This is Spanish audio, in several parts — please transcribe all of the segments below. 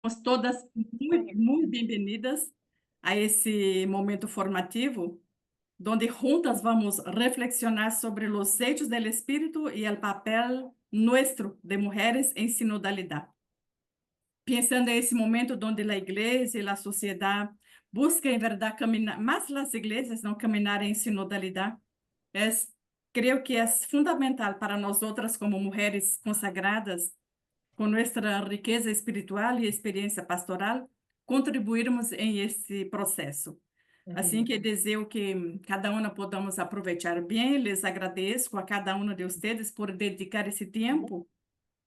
Somos todas muy bem-vindas a esse momento formativo, donde juntas vamos reflexionar sobre los hechos del espíritu y el papel nuestro de mujeres en sinodalidad. Pensando en ese momento donde la iglesia y la sociedad buscan en verdad caminar, más las iglesias no caminar en sinodalidad, creo que es fundamental para nosotras como mujeres consagradas, com nossa riqueza espiritual e experiência pastoral, contribuirmos em esse processo. Assim que desejo que cada uma podamos aproveitar bem, les agradeço a cada uma de vocês por dedicar esse tempo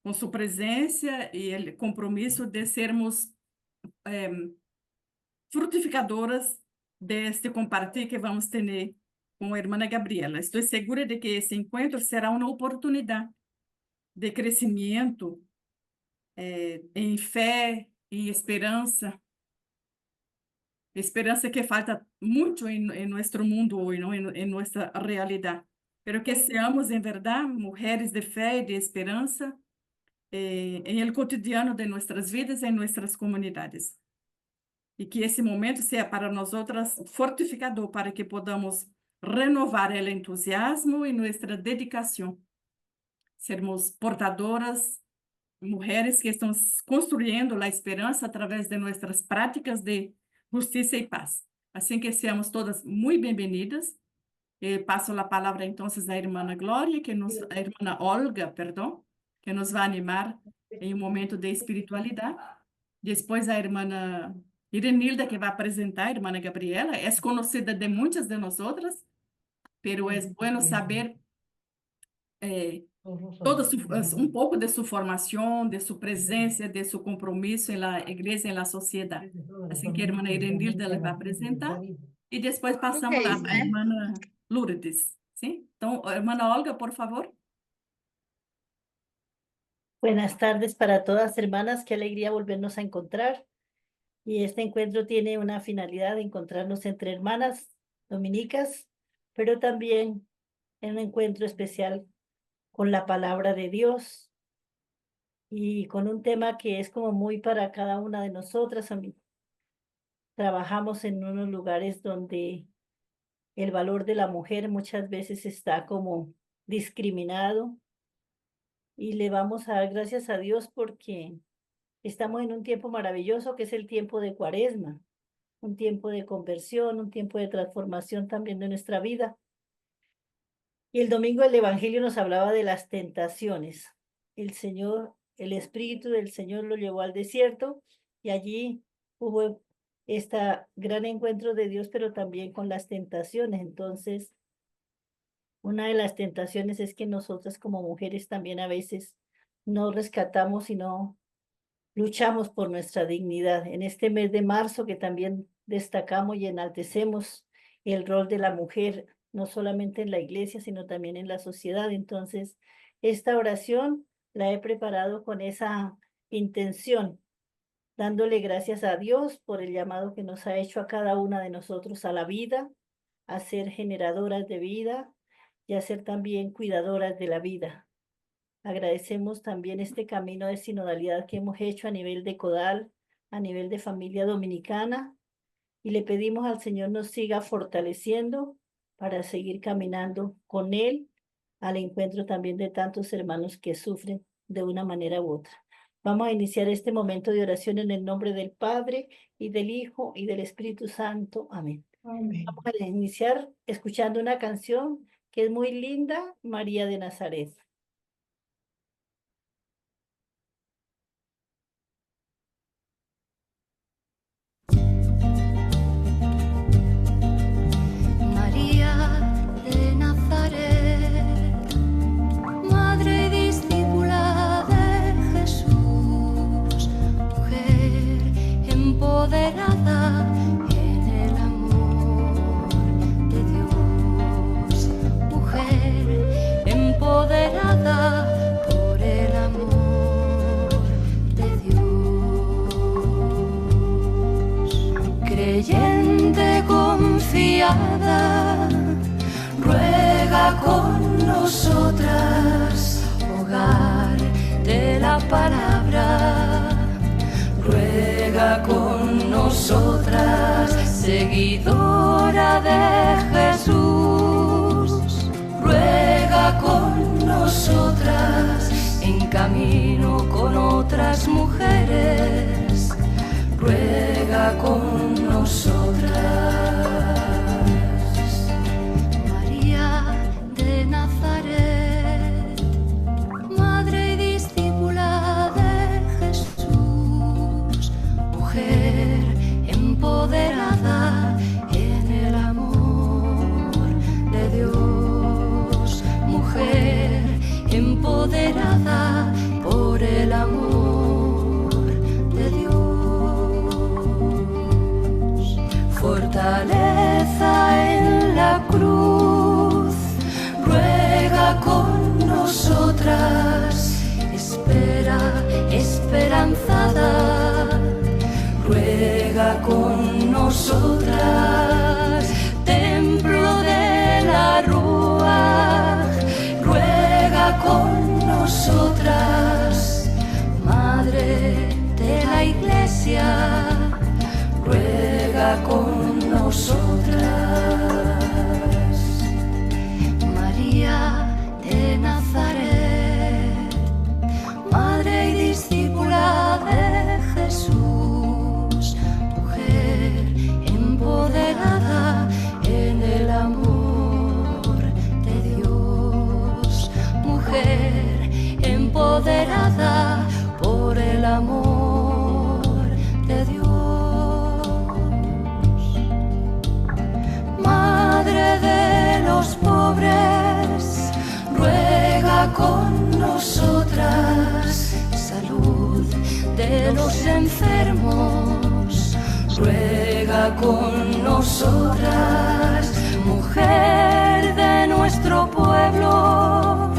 com sua presença e o compromisso de sermos frutificadoras deste compartilho que vamos ter com a irmã Gabriela. Estou segura de que esse encontro será uma oportunidade de crescimento, em fé e esperança que falta muito em nosso mundo hoje, não? Em nossa realidade. Pero que seamos, em verdade, mulheres de fé e de esperança em el cotidiano de nossas vidas, em nossas comunidades. E que esse momento seja para nós outras fortificador, para que podamos renovar o entusiasmo e nossa dedicação. Sermos portadoras, mulheres que estão construindo a esperança através de nossas práticas de justiça e paz. Assim que seamos todas muito bem-vindas. Passo a palavra então à irmã Glória, a irmã Olga, perdão, que nos vai animar em um momento de espiritualidade. Depois a irmã Irenilda, que vai apresentar a irmã Gabriela. É conhecida de muitas de nós outras, pero é bueno saber um pouco de sua formação, de sua presença, de seu compromisso na igreja e na sociedade. Assim que a irmã Irenilda vai apresentar e depois passamos à irmã Lourdes. Sim? Então, irmã Olga, por favor. Buenas tardes para todas, hermanas. Qué alegría volvernos a encontrar. Y este encuentro tiene una finalidad de encontrarnos entre hermanas dominicas, pero también en un encuentro especial con la palabra de Dios y con un tema que es como muy para cada una de nosotras. Trabajamos en unos lugares donde el valor de la mujer muchas veces está como discriminado, y le vamos a dar gracias a Dios porque estamos en un tiempo maravilloso que es el tiempo de Cuaresma, un tiempo de conversión, un tiempo de transformación también de nuestra vida. Y el domingo el Evangelio nos hablaba de las tentaciones. El Espíritu del Señor lo llevó al desierto y allí hubo este gran encuentro de Dios, pero también con las tentaciones. Entonces, una de las tentaciones es que nosotras como mujeres también a veces no rescatamos y no luchamos por nuestra dignidad. En este mes de marzo que también destacamos y enaltecemos el rol de la mujer, no solamente en la iglesia, sino también en la sociedad. Entonces, esta oración la he preparado con esa intención, dándole gracias a Dios por el llamado que nos ha hecho a cada una de nosotros a la vida, a ser generadoras de vida y a ser también cuidadoras de la vida. Agradecemos también este camino de sinodalidad que hemos hecho a nivel de CODAL, a nivel de familia dominicana, y le pedimos al Señor nos siga fortaleciendo para seguir caminando con Él al encuentro también de tantos hermanos que sufren de una manera u otra. Vamos a iniciar este momento de oración en el nombre del Padre, y del Hijo, y del Espíritu Santo. Amén. Amén. Vamos a iniciar escuchando una canción que es muy linda, María de Nazaret. María de Nazaret, madre y discípula de Jesús, mujer empoderada en el amor de Dios, mujer empoderada por el amor de Dios, creyente confiada, ruega con nosotras, hogar de la palabra, ruega seguidora de Jesús, ruega con nosotras, en camino con otras mujeres, ruega con nosotras. María de Nazaret, madre y discípula de Jesús, mujer empoderada en el amor de Dios, mujer empoderada por el amor de Dios. Fortaleza en la cruz, ruega con nosotras, espera esperanzada, ruega con nosotras, templo de la Ruach, ruega con nosotras, madre de la iglesia, ruega con nosotras. María de Nazaret, madre y discípula de Jesús, mujer empoderada en el amor de Dios, mujer empoderada por el amor de Dios. Madre de los pobres, ruega con nosotras, salud de los enfermos, ruega con nosotras, mujer de nuestro pueblo,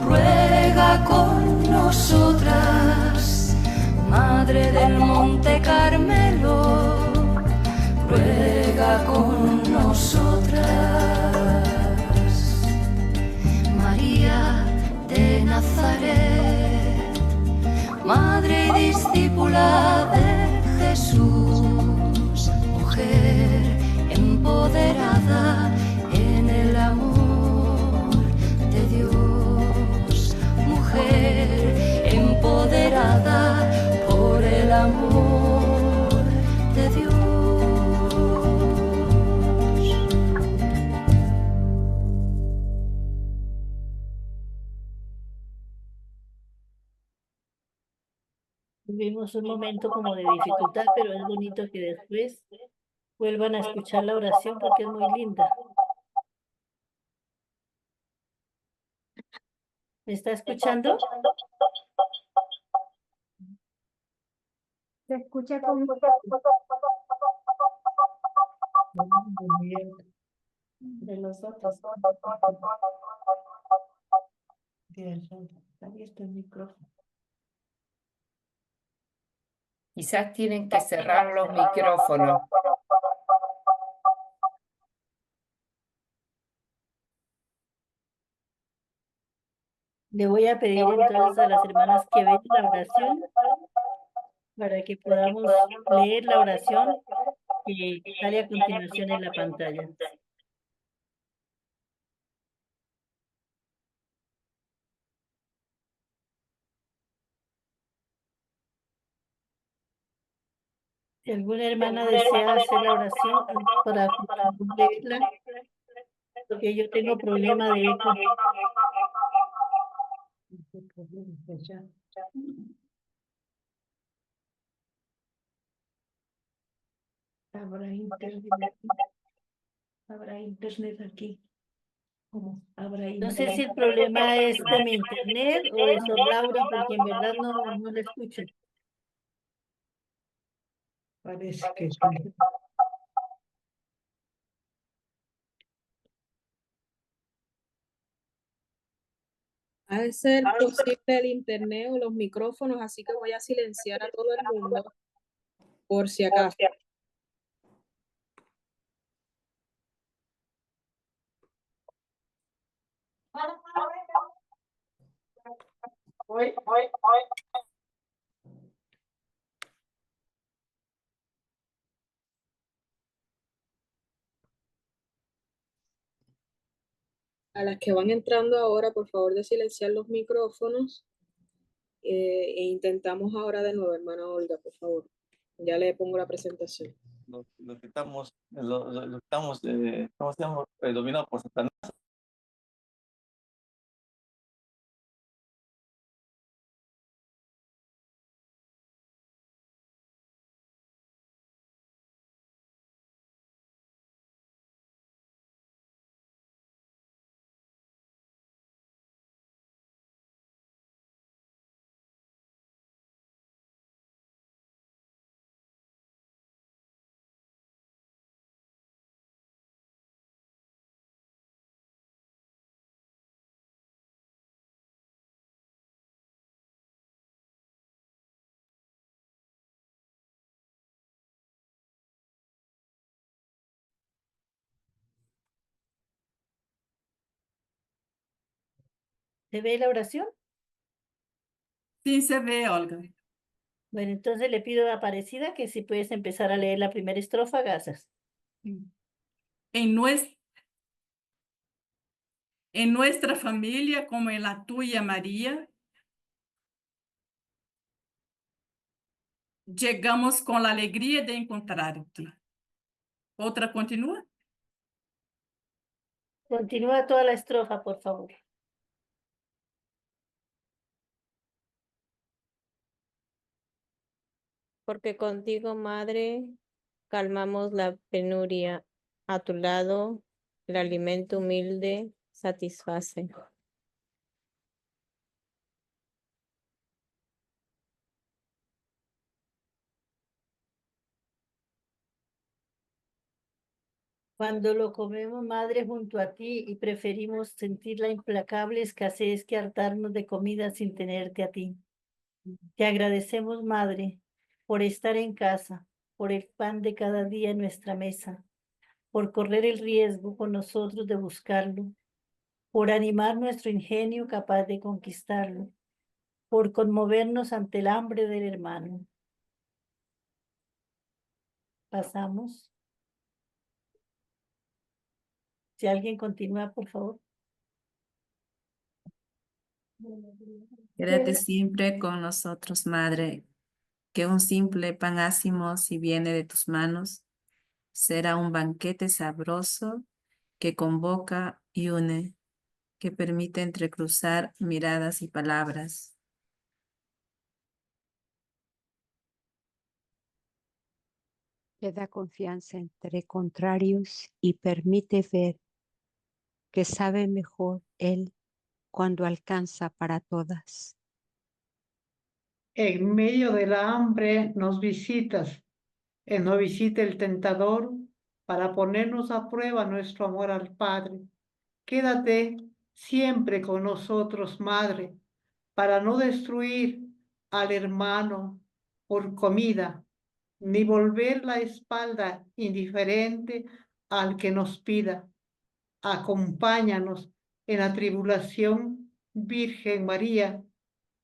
ruega con nosotras, madre del Monte Carmelo, ruega con nosotras. María de Nazaret, madre y discípula de Jesús, mujer empoderada en el amor de Dios, mujer empoderada por el amor de Dios. Tuvimos un momento como de dificultad, pero es bonito que después vuelvan a escuchar la oración porque es muy linda. ¿Me está escuchando? Se escucha como de los otros. Está abierto el micrófono. Quizás tienen que cerrar los micrófonos. Le voy a pedir entonces a las hermanas que vean la oración para que podamos leer la oración que sale a continuación en la pantalla. Si alguna hermana desea hacer la oración para leerla, porque yo tengo problema de eco. Habrá internet aquí. ¿Cómo? Habrá No internet. sé si el problema es de mi internet o de Sor Laura, porque en verdad no la escucho. Parece que sí. Ha de ser posible el internet o los micrófonos, así que voy a silenciar a todo el mundo por si acaso. A las que van entrando ahora, por favor, de silenciar los micrófonos. E intentamos ahora de nuevo, hermana Olga, por favor. Ya le pongo la presentación. Lo que estamos, ¿cómo se llama? Dominados por Satanás. ¿Se ve la oración? Sí, se ve, Olga. Bueno, entonces le pido a Aparecida que si puedes empezar a leer la primera estrofa, gracias. En, nues- en nuestra familia, como en la tuya, María, llegamos con la alegría de encontrarte. ¿Otra continúa? Continúa toda la estrofa, por favor. Porque contigo, madre, calmamos la penuria. A tu lado, el alimento humilde satisface. Cuando lo comemos, madre, junto a ti y preferimos sentir la implacable escasez que hartarnos de comida sin tenerte a ti. Te agradecemos, madre, por estar en casa, por el pan de cada día en nuestra mesa, por correr el riesgo con nosotros de buscarlo, por animar nuestro ingenio capaz de conquistarlo, por conmovernos ante el hambre del hermano. Pasamos. Si alguien continúa, por favor. Quédate siempre con nosotros, Madre, que un simple pan ácimo, si viene de tus manos, será un banquete sabroso que convoca y une, que permite entrecruzar miradas y palabras. Que da confianza entre contrarios y permite ver que sabe mejor Él cuando alcanza para todas. En medio de la hambre nos visitas, nos visita el tentador para ponernos a prueba nuestro amor al Padre. Quédate siempre con nosotros, Madre, para no destruir al hermano por comida, ni volver la espalda indiferente al que nos pida. Acompáñanos en la tribulación, Virgen María,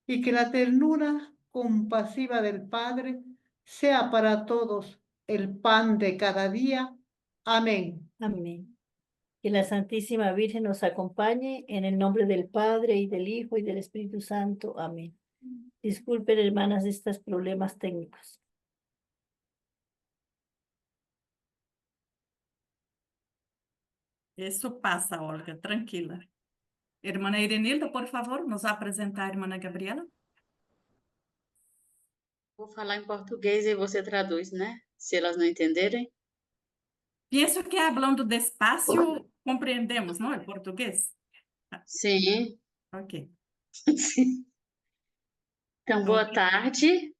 y que la ternura compasiva del Padre sea para todos el pan de cada día. Amén. Amén. Que la Santísima Virgen nos acompañe en el nombre del Padre y del Hijo y del Espíritu Santo. Amén. Disculpen, hermanas, estos problemas técnicos. Eso pasa, Olga, tranquila. Hermana Irenilda, por favor, nos apresenta a hermana Gabriela. Vou falar em português e você traduz, né? Se elas não entenderem. Pienso que hablando despacio compreendemos, ¿no? El portugués. Sim. Ok. Sim. Então, boa tarde.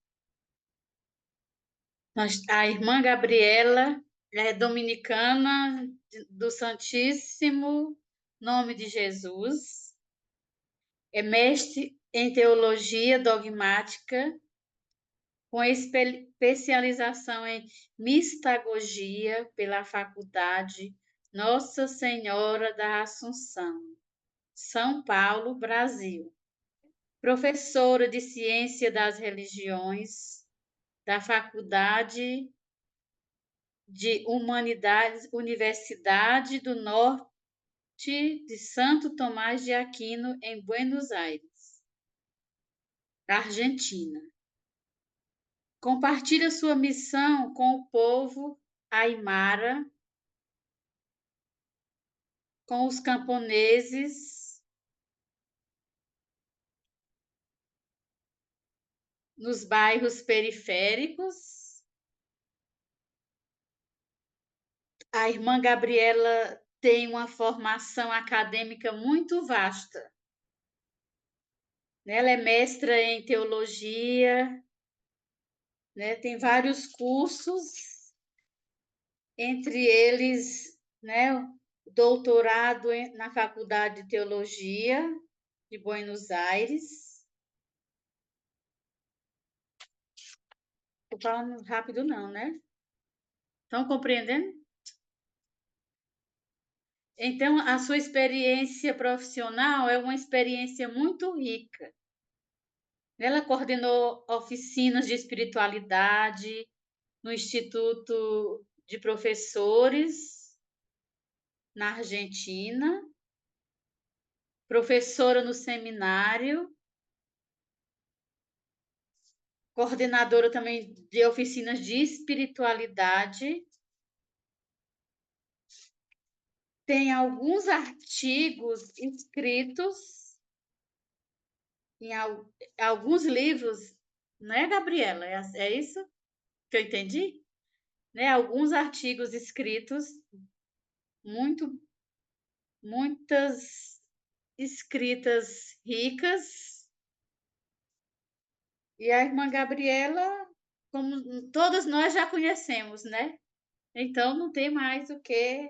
A irmã Gabriela é dominicana do Santíssimo Nome de Jesus. É mestre em teologia dogmática, com especialização em mistagogia pela Faculdade Nossa Senhora da Assunção, São Paulo, Brasil. Professora de Ciência das Religiões da Faculdade de Humanidades, Universidade do Norte de Santo Tomás de Aquino, em Buenos Aires, Argentina. Compartilha sua missão com o povo aimara, com os camponeses, nos bairros periféricos. A irmã Gabriela tem uma formação acadêmica muito vasta. Ela é mestra em teologia, né? Tem vários cursos, entre eles, né, o doutorado na Faculdade de Teologia de Buenos Aires. Estou falando rápido não, né? Estão compreendendo? Então, a sua experiência profissional é uma experiência muito rica. Ela coordenou oficinas de espiritualidade no Instituto de Professores na Argentina, professora no seminário, coordenadora também de oficinas de espiritualidade. Tem alguns artigos escritos em alguns livros, né, Gabriela? É isso que eu entendi? Né? Alguns artigos escritos, muitas escritas ricas. E a irmã Gabriela, como todas nós já conhecemos, né? Então não tem mais o que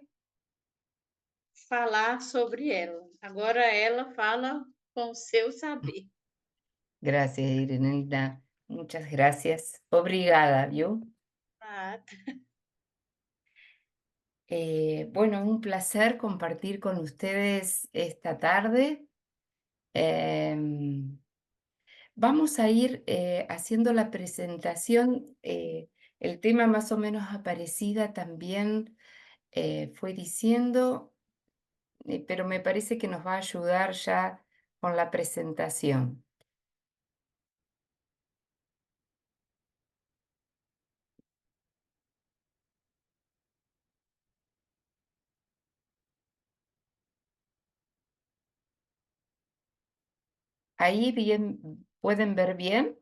falar sobre ela. Agora ela fala com o seu saber. Gracias, Irenelda. Muchas gracias. Obrigada, ¿vio? Ah, Bueno, un placer compartir con ustedes esta tarde. Vamos a ir haciendo la presentación. El tema más o menos Aparecida también fue diciendo, pero me parece que nos va a ayudar ya con la presentación. Ahí bien, ¿pueden ver bien?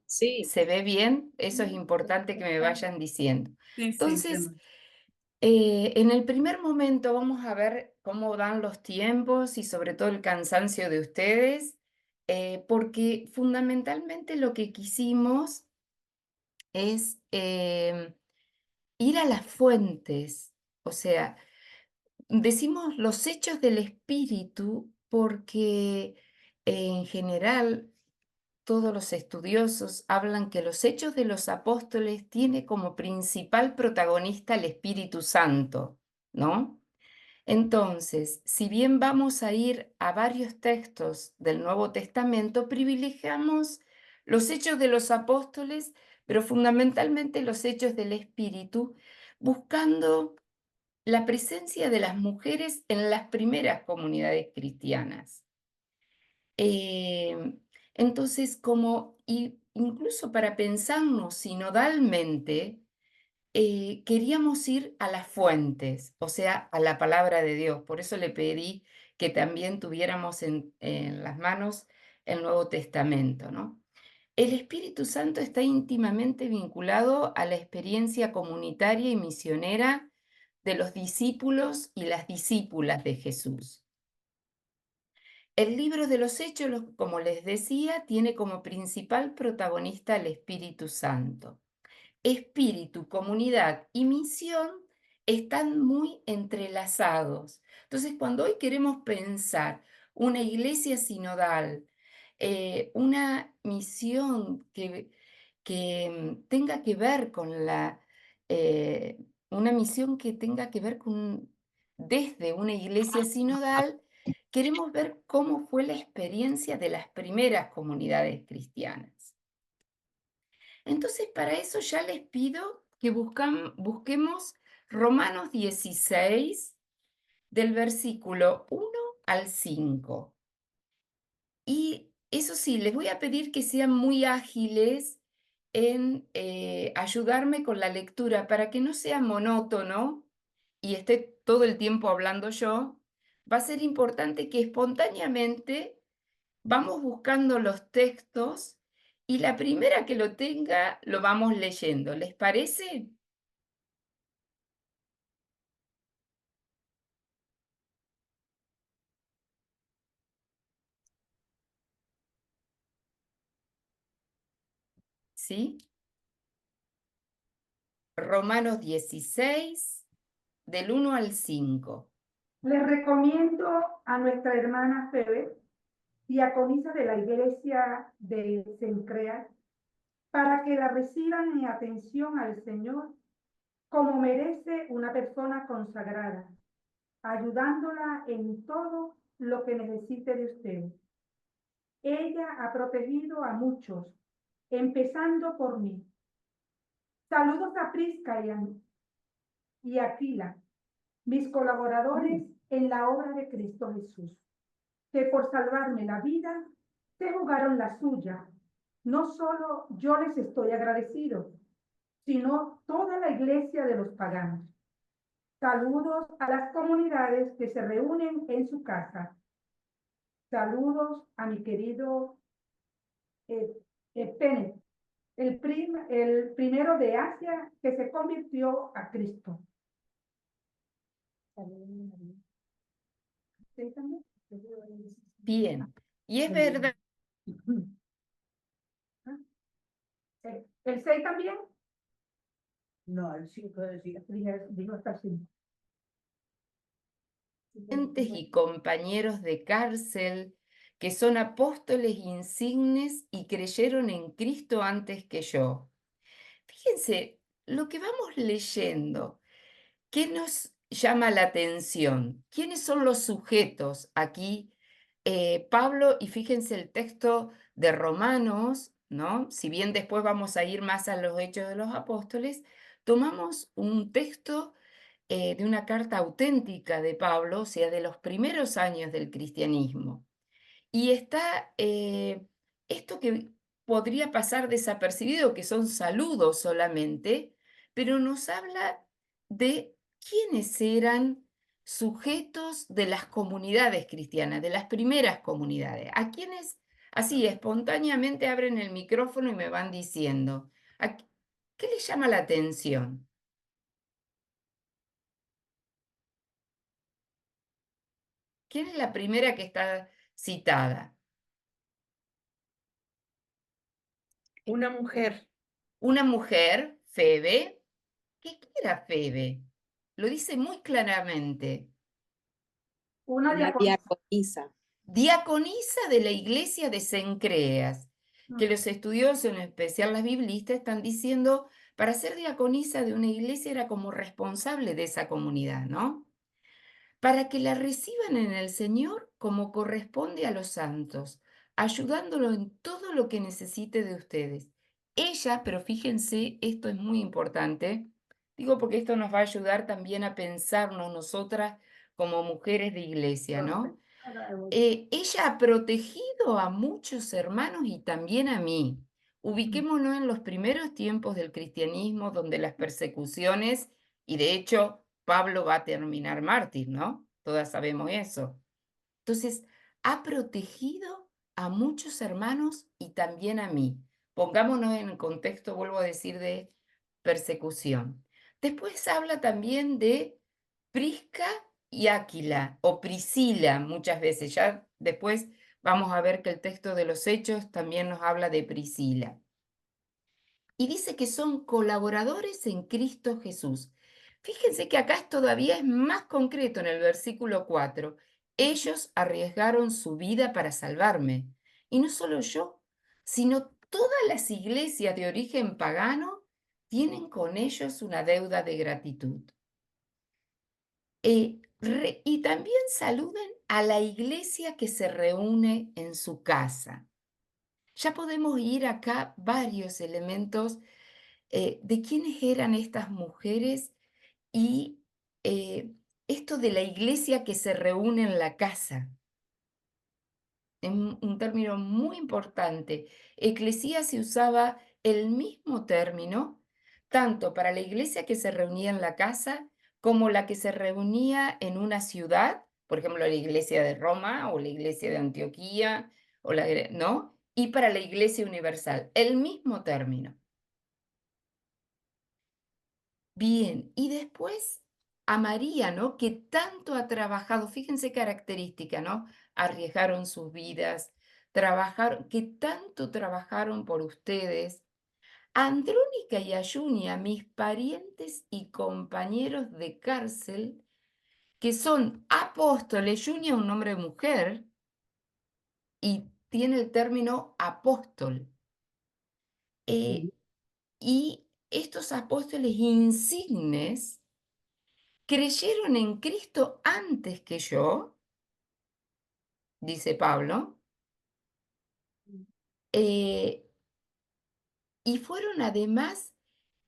Sí. ¿Se ve bien? Eso es importante que me vayan diciendo. Sí, sí, Entonces, entiendo. en el primer momento vamos a ver cómo dan los tiempos y sobre todo el cansancio de ustedes, porque fundamentalmente lo que quisimos es ir a las fuentes, o sea, decimos los hechos del Espíritu porque en general todos los estudiosos hablan que los hechos de los apóstoles tiene como principal protagonista el Espíritu Santo, ¿no? Entonces, si bien vamos a ir a varios textos del Nuevo Testamento, privilegiamos los hechos de los apóstoles, pero fundamentalmente los hechos del Espíritu, buscando la presencia de las mujeres en las primeras comunidades cristianas. Entonces, incluso para pensarnos sinodalmente, queríamos ir a las fuentes, o sea, a la palabra de Dios. Por eso le pedí que también tuviéramos en las manos el Nuevo Testamento, ¿no? El Espíritu Santo está íntimamente vinculado a la experiencia comunitaria y misionera de los discípulos y las discípulas de Jesús. El libro de los Hechos, como les decía, tiene como principal protagonista el Espíritu Santo. Espíritu, comunidad y misión están muy entrelazados. Entonces, cuando hoy queremos pensar una iglesia sinodal, una misión que tenga que ver con una misión que tenga que ver con, desde una iglesia sinodal, queremos ver cómo fue la experiencia de las primeras comunidades cristianas. Entonces, para eso ya les pido que busquemos Romanos 16, del versículo 1 al 5. Y eso sí, les voy a pedir que sean muy ágiles en ayudarme con la lectura para que no sea monótono y esté todo el tiempo hablando yo. Va a ser importante que espontáneamente vamos buscando los textos y la primera que lo tenga lo vamos leyendo. ¿Les parece? ¿Sí? Romanos 16, del 1 al 5. Les recomiendo a nuestra hermana Febe, diaconisa de la iglesia de Cencreas, para que la reciban en atención al Señor como merece una persona consagrada, ayudándola en todo lo que necesite de usted. Ella ha protegido a muchos, empezando por mí. Saludos a Prisca y Aquila, mis colaboradores en la obra de Cristo Jesús, que por salvarme la vida se jugaron la suya. No solo yo les estoy agradecido, sino toda la iglesia de los paganos. Saludos a las comunidades que se reúnen en su casa. Saludos a mi querido Pene, el primero de Asia que se convirtió a Cristo. Bien, y es verdad. ¿El 6 también? No, el 5 digo hasta el 5. Y compañeros de cárcel que son apóstoles insignes y creyeron en Cristo antes que yo. Fíjense, lo que vamos leyendo, ¿qué nos llama la atención? ¿Quiénes son los sujetos aquí? Pablo, y fíjense el texto de Romanos, ¿no? Si bien después vamos a ir más a los Hechos de los Apóstoles, tomamos un texto de una carta auténtica de Pablo, o sea, de los primeros años del cristianismo. Y está esto que podría pasar desapercibido, que son saludos solamente, pero nos habla de quiénes eran sujetos de las comunidades cristianas, de las primeras comunidades, a quienes así espontáneamente abren el micrófono y me van diciendo, ¿qué les llama la atención? ¿Quién es la primera que está citada? Una mujer. Una mujer, Febe. ¿Qué era Febe? Lo dice muy claramente. Una diaconisa. Diaconisa de la iglesia de Cencreas, que los estudiosos, en especial las biblistas, están diciendo, para ser diaconisa de una iglesia era como responsable de esa comunidad, ¿no? Para que la reciban en el Señor como corresponde a los santos, ayudándolo en todo lo que necesite de ustedes. Ella, pero fíjense, esto es muy importante, digo porque esto nos va a ayudar también a pensarnos nosotras como mujeres de iglesia, ¿no? Ella ha protegido a muchos hermanos y también a mí. Ubiquémonos en los primeros tiempos del cristianismo, donde las persecuciones, y de hecho Pablo va a terminar mártir, ¿no? Todas sabemos eso. Entonces, ha protegido a muchos hermanos y también a mí. Pongámonos en el contexto, vuelvo a decir, de persecución. Después habla también de Prisca y Áquila, o Priscila muchas veces. Ya después vamos a ver que el texto de los Hechos también nos habla de Priscila. Y dice que son colaboradores en Cristo Jesús. Fíjense que acá todavía es más concreto en el versículo 4. Ellos arriesgaron su vida para salvarme. Y no solo yo, sino todas las iglesias de origen pagano tienen con ellos una deuda de gratitud. Y también saluden a la iglesia que se reúne en su casa. Ya podemos ir acá varios elementos de quiénes eran estas mujeres Y esto de la iglesia que se reúne en la casa, es un término muy importante. Eclesía se usaba el mismo término, tanto para la iglesia que se reunía en la casa, como la que se reunía en una ciudad, por ejemplo, la iglesia de Roma o la iglesia de Antioquía, ¿no? Y para la iglesia universal, el mismo término. Bien, y después a María, ¿no? Que tanto ha trabajado, fíjense característica, ¿no? Arriesgaron sus vidas, trabajaron, que tanto trabajaron por ustedes. A Andrónica y a Junia, mis parientes y compañeros de cárcel, que son apóstoles. Junia, un nombre de mujer, y tiene el término apóstol. Y estos apóstoles insignes creyeron en Cristo antes que yo, dice Pablo, y fueron además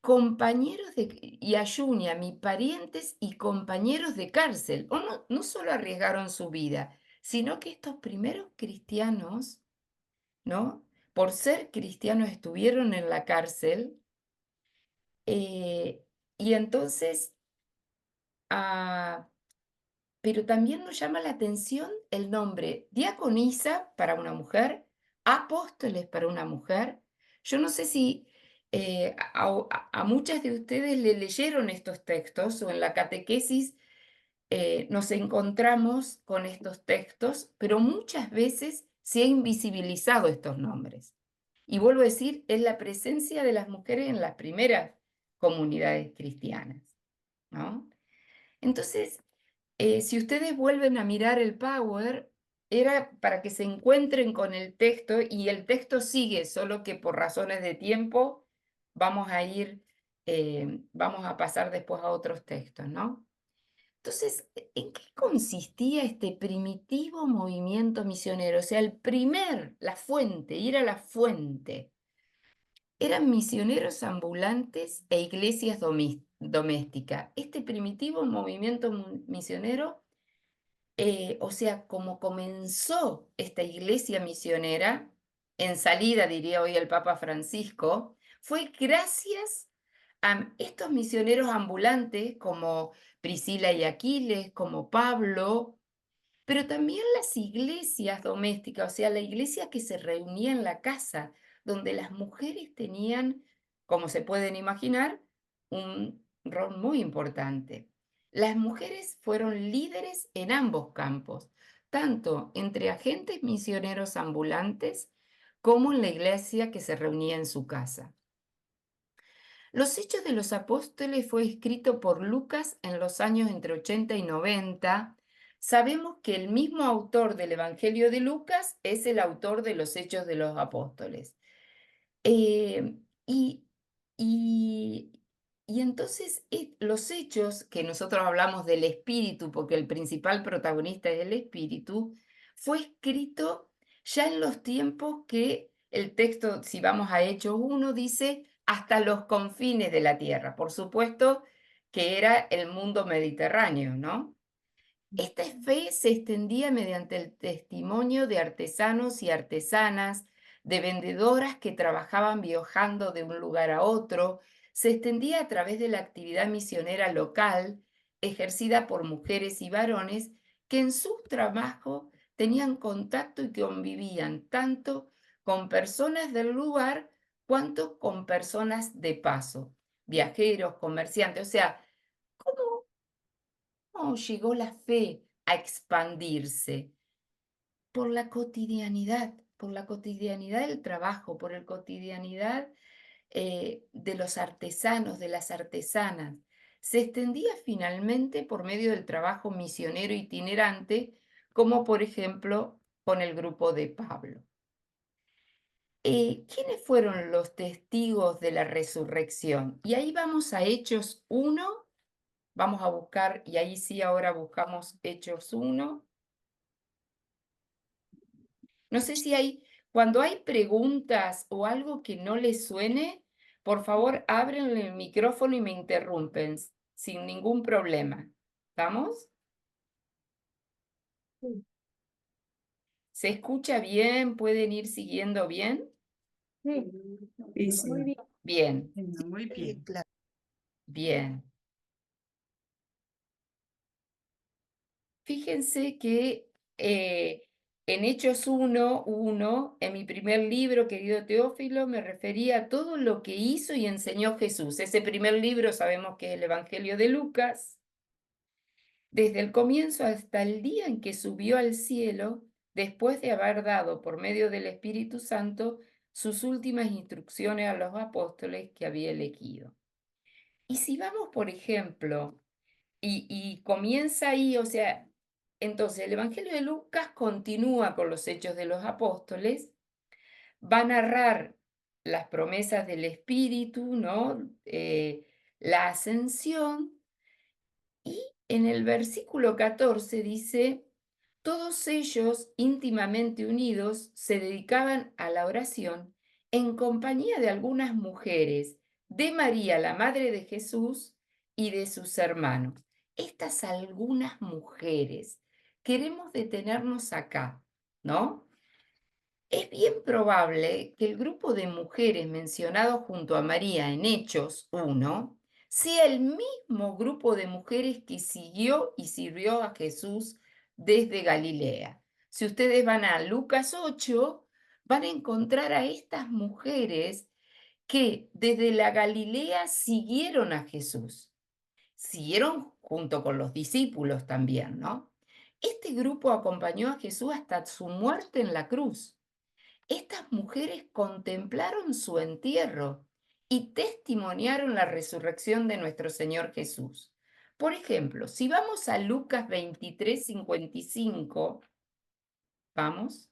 compañeros y a Junia, mis parientes y compañeros de cárcel. O no solo arriesgaron su vida, sino que estos primeros cristianos, ¿no? Por ser cristianos estuvieron en la cárcel, y entonces, pero también nos llama la atención el nombre diaconisa para una mujer, apóstoles para una mujer. Yo no sé si a muchas de ustedes le leyeron estos textos o en la catequesis nos encontramos con estos textos, pero muchas veces se ha invisibilizado estos nombres. Y vuelvo a decir, es la presencia de las mujeres en las primeras comunidades cristianas, ¿no? Entonces, si ustedes vuelven a mirar el Power, era para que se encuentren con el texto y el texto sigue, solo que por razones de tiempo vamos a pasar después a otros textos, ¿no? Entonces, ¿en qué consistía este primitivo movimiento misionero? O sea, la fuente, ir a la fuente. Eran misioneros ambulantes e iglesias domésticas. Este primitivo movimiento misionero, o sea, como comenzó esta iglesia misionera, en salida, diría hoy el Papa Francisco, fue gracias a estos misioneros ambulantes como Priscila y Aquiles, como Pablo, pero también las iglesias domésticas, o sea, la iglesia que se reunía en la casa, donde las mujeres tenían, como se pueden imaginar, un rol muy importante. Las mujeres fueron líderes en ambos campos, tanto entre agentes misioneros ambulantes como en la iglesia que se reunía en su casa. Los Hechos de los Apóstoles fue escrito por Lucas en los años entre 80 y 90. Sabemos que el mismo autor del Evangelio de Lucas es el autor de los Hechos de los Apóstoles. Y entonces los hechos, que nosotros hablamos del espíritu, porque el principal protagonista es el espíritu, fue escrito ya en los tiempos que el texto, si vamos a Hechos 1, dice hasta los confines de la tierra. Por supuesto que era el mundo mediterráneo, ¿no? Esta fe se extendía mediante el testimonio de artesanos y artesanas, de vendedoras que trabajaban viajando de un lugar a otro, se extendía a través de la actividad misionera local, ejercida por mujeres y varones que en su trabajo tenían contacto y convivían tanto con personas del lugar cuanto con personas de paso, viajeros, comerciantes. O sea, ¿cómo llegó la fe a expandirse? Por la cotidianidad del trabajo, por la cotidianidad de los artesanos, de las artesanas. Se extendía finalmente por medio del trabajo misionero itinerante, como por ejemplo con el grupo de Pablo. ¿Quiénes fueron los testigos de la resurrección? Y ahí vamos a Hechos 1, vamos a buscar, y ahí sí ahora buscamos Hechos 1. No sé si cuando hay preguntas o algo que no les suene, por favor, abren el micrófono y me interrumpen. sin ningún problema. ¿Estamos? ¿Se escucha bien? ¿Pueden ir siguiendo bien? Sí, sí. Bien, Muy bien. bien. Fíjense que en Hechos 1:1, en mi primer libro, querido Teófilo, me refería a todo lo que hizo y enseñó Jesús. Ese primer libro sabemos que es el Evangelio de Lucas. Desde el comienzo hasta el día en que subió al cielo, después de haber dado por medio del Espíritu Santo sus últimas instrucciones a los apóstoles que había elegido. Y si vamos, por ejemplo, y comienza ahí, o sea, entonces el Evangelio de Lucas continúa con los hechos de los apóstoles, va a narrar las promesas del Espíritu, ¿no? La ascensión, y en el versículo 14 dice, todos ellos íntimamente unidos se dedicaban a la oración en compañía de algunas mujeres, de María, la madre de Jesús, y de sus hermanos. Estas algunas mujeres, queremos detenernos acá, ¿no? Es bien probable que el grupo de mujeres mencionado junto a María en Hechos 1 sea el mismo grupo de mujeres que siguió y sirvió a Jesús desde Galilea. Si ustedes van a Lucas 8, van a encontrar a estas mujeres que desde la Galilea siguieron a Jesús. Siguieron junto con los discípulos también, ¿no? Este grupo acompañó a Jesús hasta su muerte en la cruz. Estas mujeres contemplaron su entierro y testimoniaron la resurrección de nuestro Señor Jesús. Por ejemplo, si vamos a Lucas 23:55, vamos,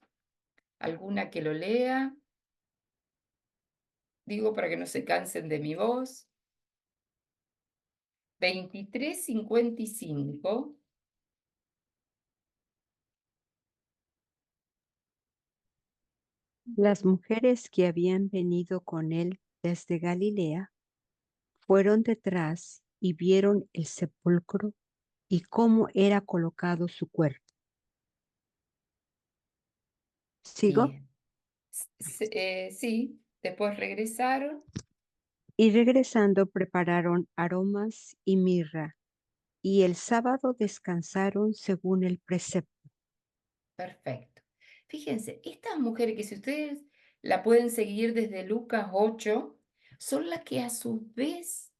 alguna que lo lea, digo para que no se cansen de mi voz. 23:55. Las mujeres que habían venido con él desde Galilea fueron detrás y vieron el sepulcro y cómo era colocado su cuerpo. ¿Sigo? Bien. Sí, después regresaron. Y regresando prepararon aromas y mirra, y el sábado descansaron según el precepto. Perfecto. Fíjense, estas mujeres que si ustedes la pueden seguir desde Lucas 8, son las que a su vez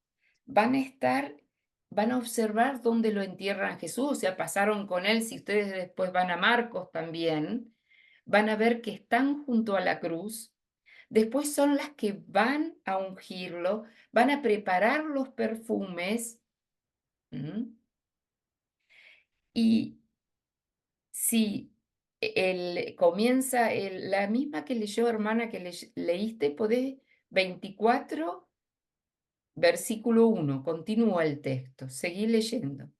van a observar dónde lo entierran a Jesús, o sea, pasaron con él. Si ustedes después van a Marcos también, van a ver que están junto a la cruz. Después son las que van a ungirlo, van a preparar los perfumes. Y si comienza la misma que leyó, hermana, que leíste, podés, 24, versículo 1, continúa el texto, seguí leyendo.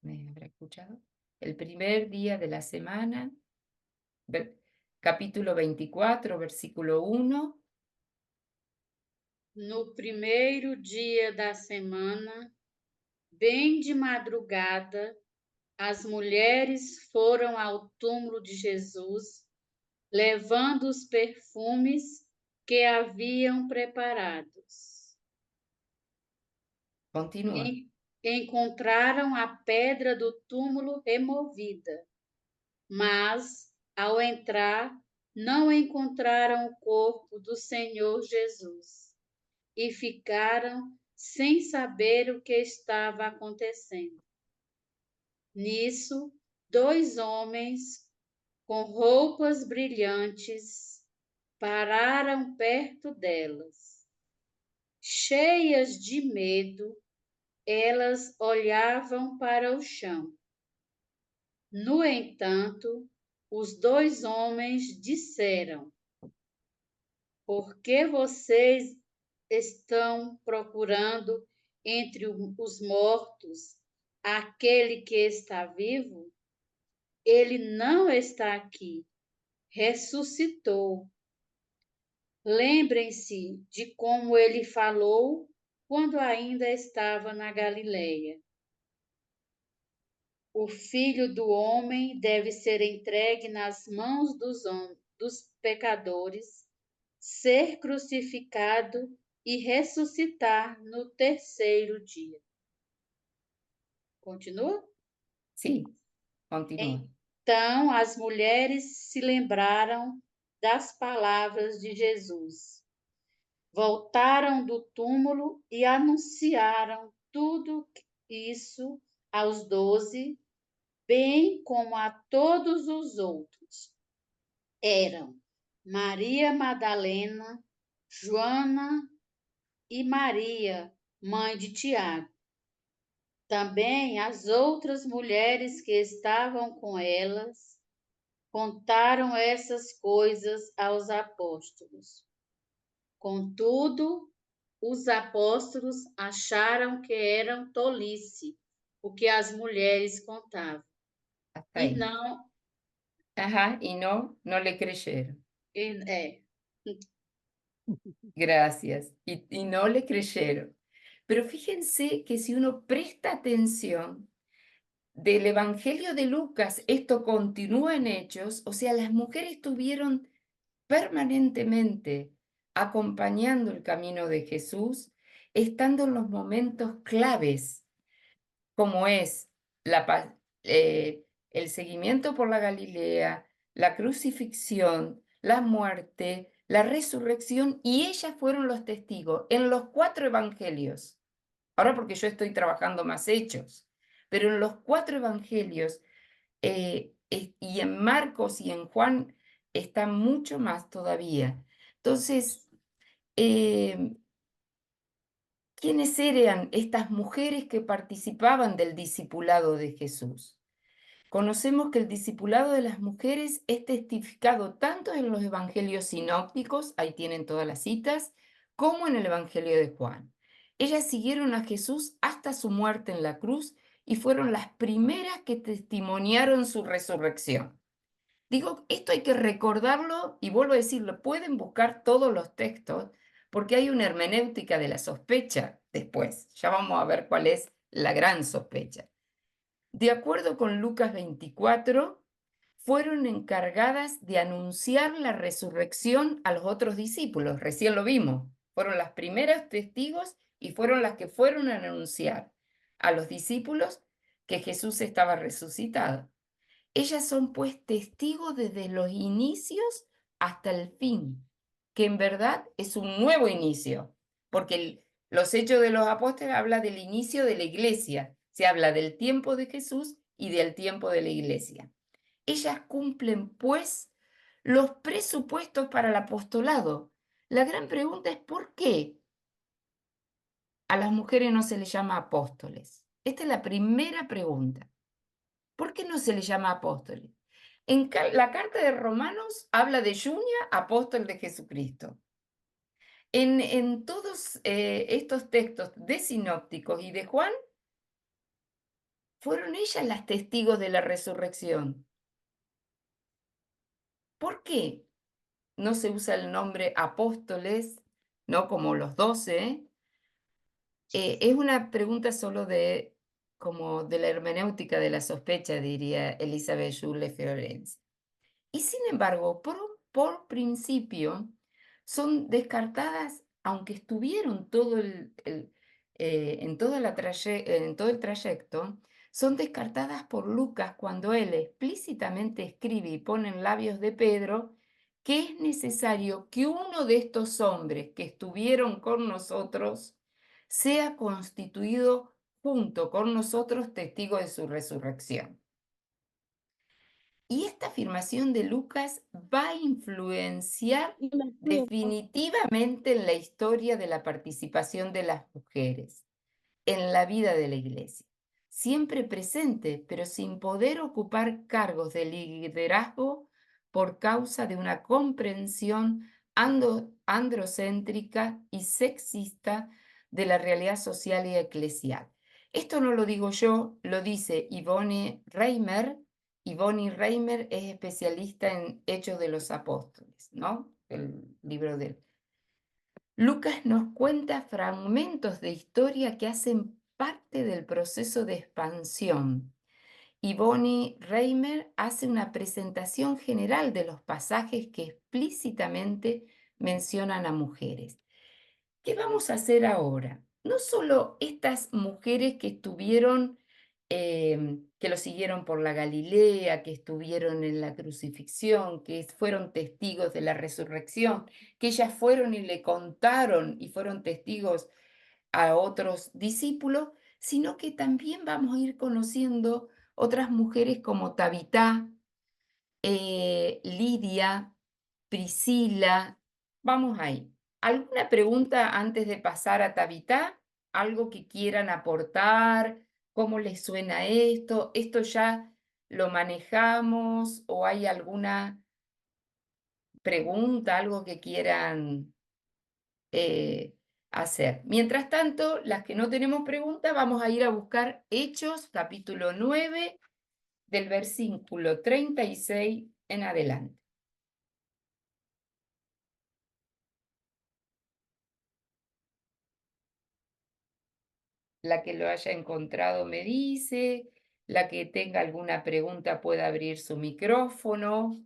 ¿Me habrá escuchado? El primer día de la semana, capítulo 24, versículo 1. No primeiro dia da semana, bem de madrugada, as mulheres foram ao túmulo de Jesus, levando os perfumes que haviam preparados. Continúa. Encontraram a pedra do túmulo removida, mas, ao entrar, não encontraram o corpo do Senhor Jesus e ficaram sem saber o que estava acontecendo. Nisso, 2 homens com roupas brilhantes pararam perto delas. Cheias de medo, elas olhavam para o chão. No entanto, os 2 homens disseram: por que vocês estão procurando entre os mortos aquele que está vivo? Ele não está aqui, ressuscitou. Lembrem-se de como ele falou quando ainda estava na Galileia. O Filho do Homem deve ser entregue nas mãos dos pecadores, ser crucificado e ressuscitar no terceiro dia. Continua? Sí, continúa. Então as mulheres se lembraram das palavras de Jesus. Voltaram do túmulo e anunciaram tudo isso aos 12, bem como a todos os outros. Eram Maria Madalena, Joana e Maria, mãe de Tiago. Também as outras mulheres que estavam com elas contaram essas coisas aos apóstolos. Contudo, os apóstolos acharam que eram tolice o que as mulheres contavam. Hasta E ahí. não, Ajá, y no le creyeron. é, Gracias. Y no le creyeron. Pero fíjense que si uno presta atención del Evangelio de Lucas, esto continúa en Hechos, o sea, las mujeres estuvieron permanentemente acompañando el camino de Jesús, estando en los momentos claves, como es el seguimiento por la Galilea, la crucifixión, la muerte, la resurrección, y ellas fueron los testigos en los 4 evangelios. Ahora porque yo estoy trabajando más Hechos, pero en los 4 evangelios, y en Marcos y en Juan está mucho más todavía. Entonces, ¿quiénes eran estas mujeres que participaban del discipulado de Jesús? Conocemos que el discipulado de las mujeres es testificado tanto en los evangelios sinópticos, ahí tienen todas las citas, como en el evangelio de Juan. Ellas siguieron a Jesús hasta su muerte en la cruz y fueron las primeras que testimoniaron su resurrección. Digo, esto hay que recordarlo y vuelvo a decirlo, pueden buscar todos los textos porque hay una hermenéutica de la sospecha después. Ya vamos a ver cuál es la gran sospecha. De acuerdo con Lucas 24, fueron encargadas de anunciar la resurrección a los otros discípulos. Recién lo vimos. Fueron las primeras testigos y fueron las que fueron a anunciar a los discípulos que Jesús estaba resucitado. Ellas son pues testigos desde los inicios hasta el fin, que en verdad es un nuevo inicio, porque los Hechos de los Apóstoles habla del inicio de la iglesia, se habla del tiempo de Jesús y del tiempo de la iglesia. Ellas cumplen pues los presupuestos para el apostolado. La gran pregunta es ¿por qué a las mujeres no se les llama apóstoles? Esta es la primera pregunta. ¿Por qué no se les llama apóstoles? En la carta de Romanos habla de Junia, apóstol de Jesucristo. En todos estos textos de sinópticos y de Juan, fueron ellas las testigos de la resurrección. ¿Por qué no se usa el nombre apóstoles, no como los 12? Es una pregunta solo como de la hermenéutica de la sospecha, diría Elizabeth Jules Fiorenza. Y sin embargo, por principio, son descartadas, aunque estuvieron en todo el trayecto, son descartadas por Lucas cuando él explícitamente escribe y pone en labios de Pedro que es necesario que uno de estos hombres que estuvieron con nosotros sea constituido junto con nosotros testigo de su resurrección. Y esta afirmación de Lucas va a influenciar definitivamente en la historia de la participación de las mujeres en la vida de la iglesia. Siempre presente, pero sin poder ocupar cargos de liderazgo por causa de una comprensión androcéntrica y sexista de la realidad social y eclesial. Esto no lo digo yo, lo dice Yvonne Reimer. Yvonne Reimer es especialista en Hechos de los Apóstoles, ¿no? El libro de Lucas nos cuenta fragmentos de historia que hacen parte del proceso de expansión. Y Bonnie Reimer hace una presentación general de los pasajes que explícitamente mencionan a mujeres. ¿Qué vamos a hacer ahora? No solo estas mujeres que estuvieron, que lo siguieron por la Galilea, que estuvieron en la crucifixión, que fueron testigos de la resurrección, que ellas fueron y le contaron y fueron testigos a otros discípulos, sino que también vamos a ir conociendo otras mujeres como Tabitá, Lidia, Priscila. Vamos ahí. ¿Alguna pregunta antes de pasar a Tabitá? ¿Algo que quieran aportar? ¿Cómo les suena esto? ¿Esto ya lo manejamos? ¿O hay alguna pregunta, algo que quieran hacer? Mientras tanto, las que no tenemos pregunta, vamos a ir a buscar Hechos, capítulo 9, del versículo 36 en adelante. La que lo haya encontrado me dice, la que tenga alguna pregunta puede abrir su micrófono.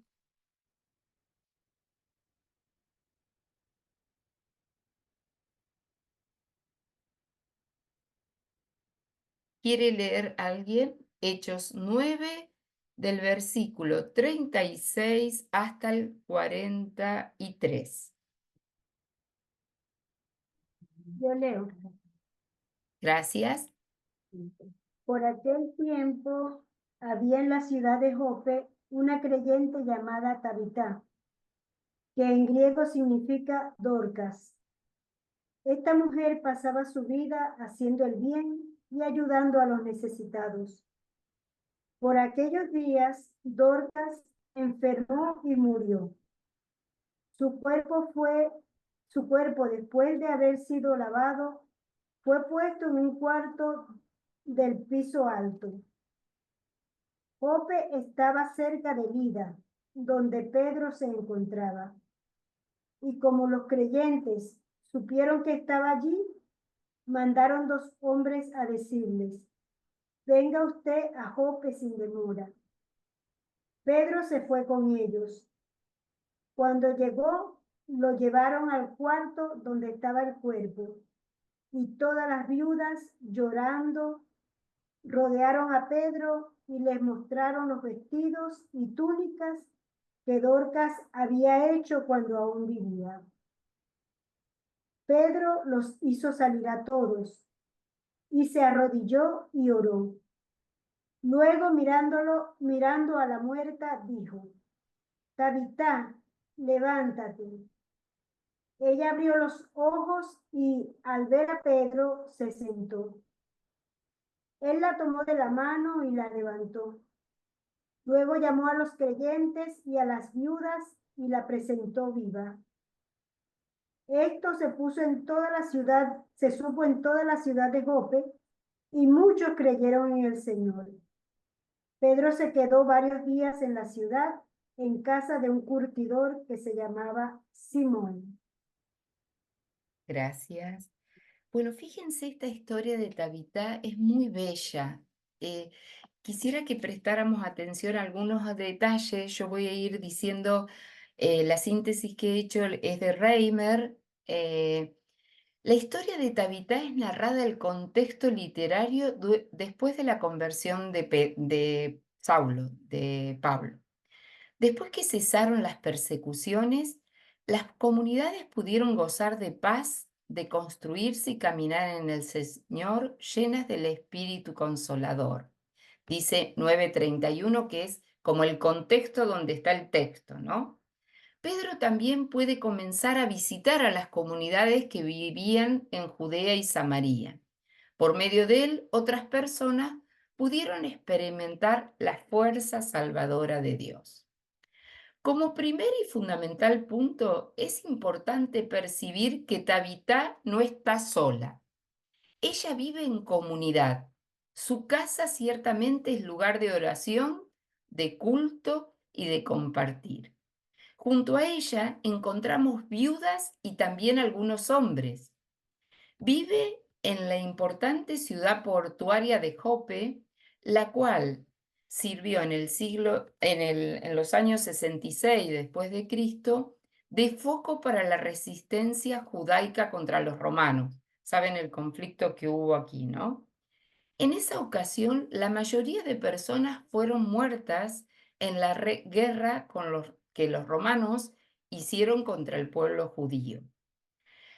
¿Quiere leer alguien? Hechos 9, del versículo 36 hasta el 43. Yo leo. Gracias. Por aquel tiempo había en la ciudad de Jope una creyente llamada Tabitá, que en griego significa Dorcas. Esta mujer pasaba su vida haciendo el bien y ayudando a los necesitados. Por aquellos días, Dorcas enfermó y murió. Su cuerpo, después de haber sido lavado, fue puesto en un cuarto del piso alto. Jope estaba cerca de Lida, donde Pedro se encontraba. Y como los creyentes supieron que estaba allí, mandaron 2 hombres a decirles: venga usted a Jope sin demora. Pedro se fue con ellos. Cuando llegó, lo llevaron al cuarto donde estaba el cuerpo, y todas las viudas, llorando, rodearon a Pedro y les mostraron los vestidos y túnicas que Dorcas había hecho cuando aún vivía. Pedro los hizo salir a todos y se arrodilló y oró. Luego, mirando a la muerta, dijo: Tabitá, levántate. Ella abrió los ojos y, al ver a Pedro, se sentó. Él la tomó de la mano y la levantó. Luego llamó a los creyentes y a las viudas y la presentó viva. Esto se supo en toda la ciudad de Jope, y muchos creyeron en el Señor. Pedro se quedó varios días en la ciudad, en casa de un curtidor que se llamaba Simón. Gracias. Bueno, fíjense, esta historia de Tabitá es muy bella. Quisiera que prestáramos atención a algunos detalles. Yo voy a ir diciendo, la síntesis que he hecho es de Reimer. La historia de Tabitá es narrada en el contexto literario después de la conversión de Saulo, de Pablo. Después que cesaron las persecuciones, las comunidades pudieron gozar de paz, de construirse y caminar en el Señor llenas del Espíritu Consolador. Dice 9:31, que es como el contexto donde está el texto, ¿no? Pedro también puede comenzar a visitar a las comunidades que vivían en Judea y Samaria. Por medio de él, otras personas pudieron experimentar la fuerza salvadora de Dios. Como primer y fundamental punto, es importante percibir que Tabitá no está sola. Ella vive en comunidad. Su casa ciertamente es lugar de oración, de culto y de compartir. Junto a ella encontramos viudas y también algunos hombres. Vive en la importante ciudad portuaria de Jope, la cual sirvió en los años 66 después de Cristo de foco para la resistencia judaica contra los romanos. Saben el conflicto que hubo aquí, ¿no? En esa ocasión, la mayoría de personas fueron muertas en la guerra que los romanos hicieron contra el pueblo judío.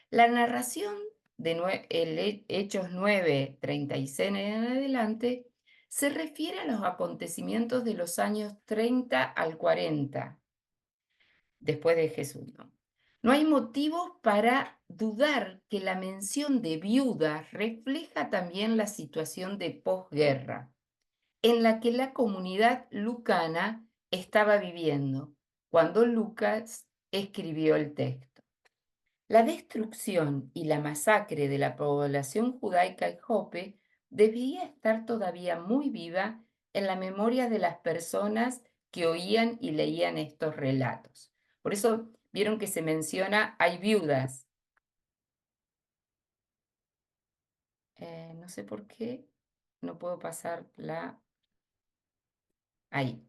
La narración de Hechos 9, 36 en adelante se refiere a los acontecimientos de los años 30 al 40 después de Jesús, ¿no? No hay motivos para dudar que la mención de viudas refleja también la situación de posguerra en la que la comunidad lucana estaba viviendo cuando Lucas escribió el texto. La destrucción y la masacre de la población judaica en Jope debía estar todavía muy viva en la memoria de las personas que oían y leían estos relatos. Por eso vieron que se menciona, hay viudas. No sé por qué, no puedo pasar ahí.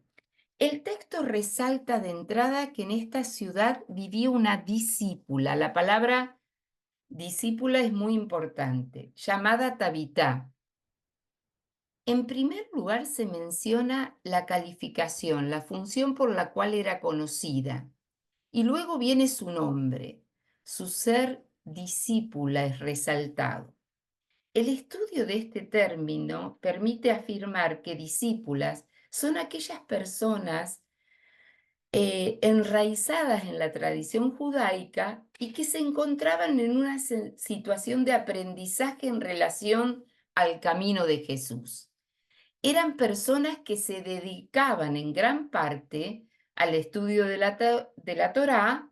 El texto resalta de entrada que en esta ciudad vivía una discípula. La palabra discípula es muy importante, llamada Tabitá. En primer lugar se menciona la calificación, la función por la cual era conocida. Y luego viene su nombre. Su ser discípula es resaltado. El estudio de este término permite afirmar que discípulas son aquellas personas enraizadas en la tradición judaica y que se encontraban en una situación de aprendizaje en relación al camino de Jesús. Eran personas que se dedicaban en gran parte al estudio de la Torá,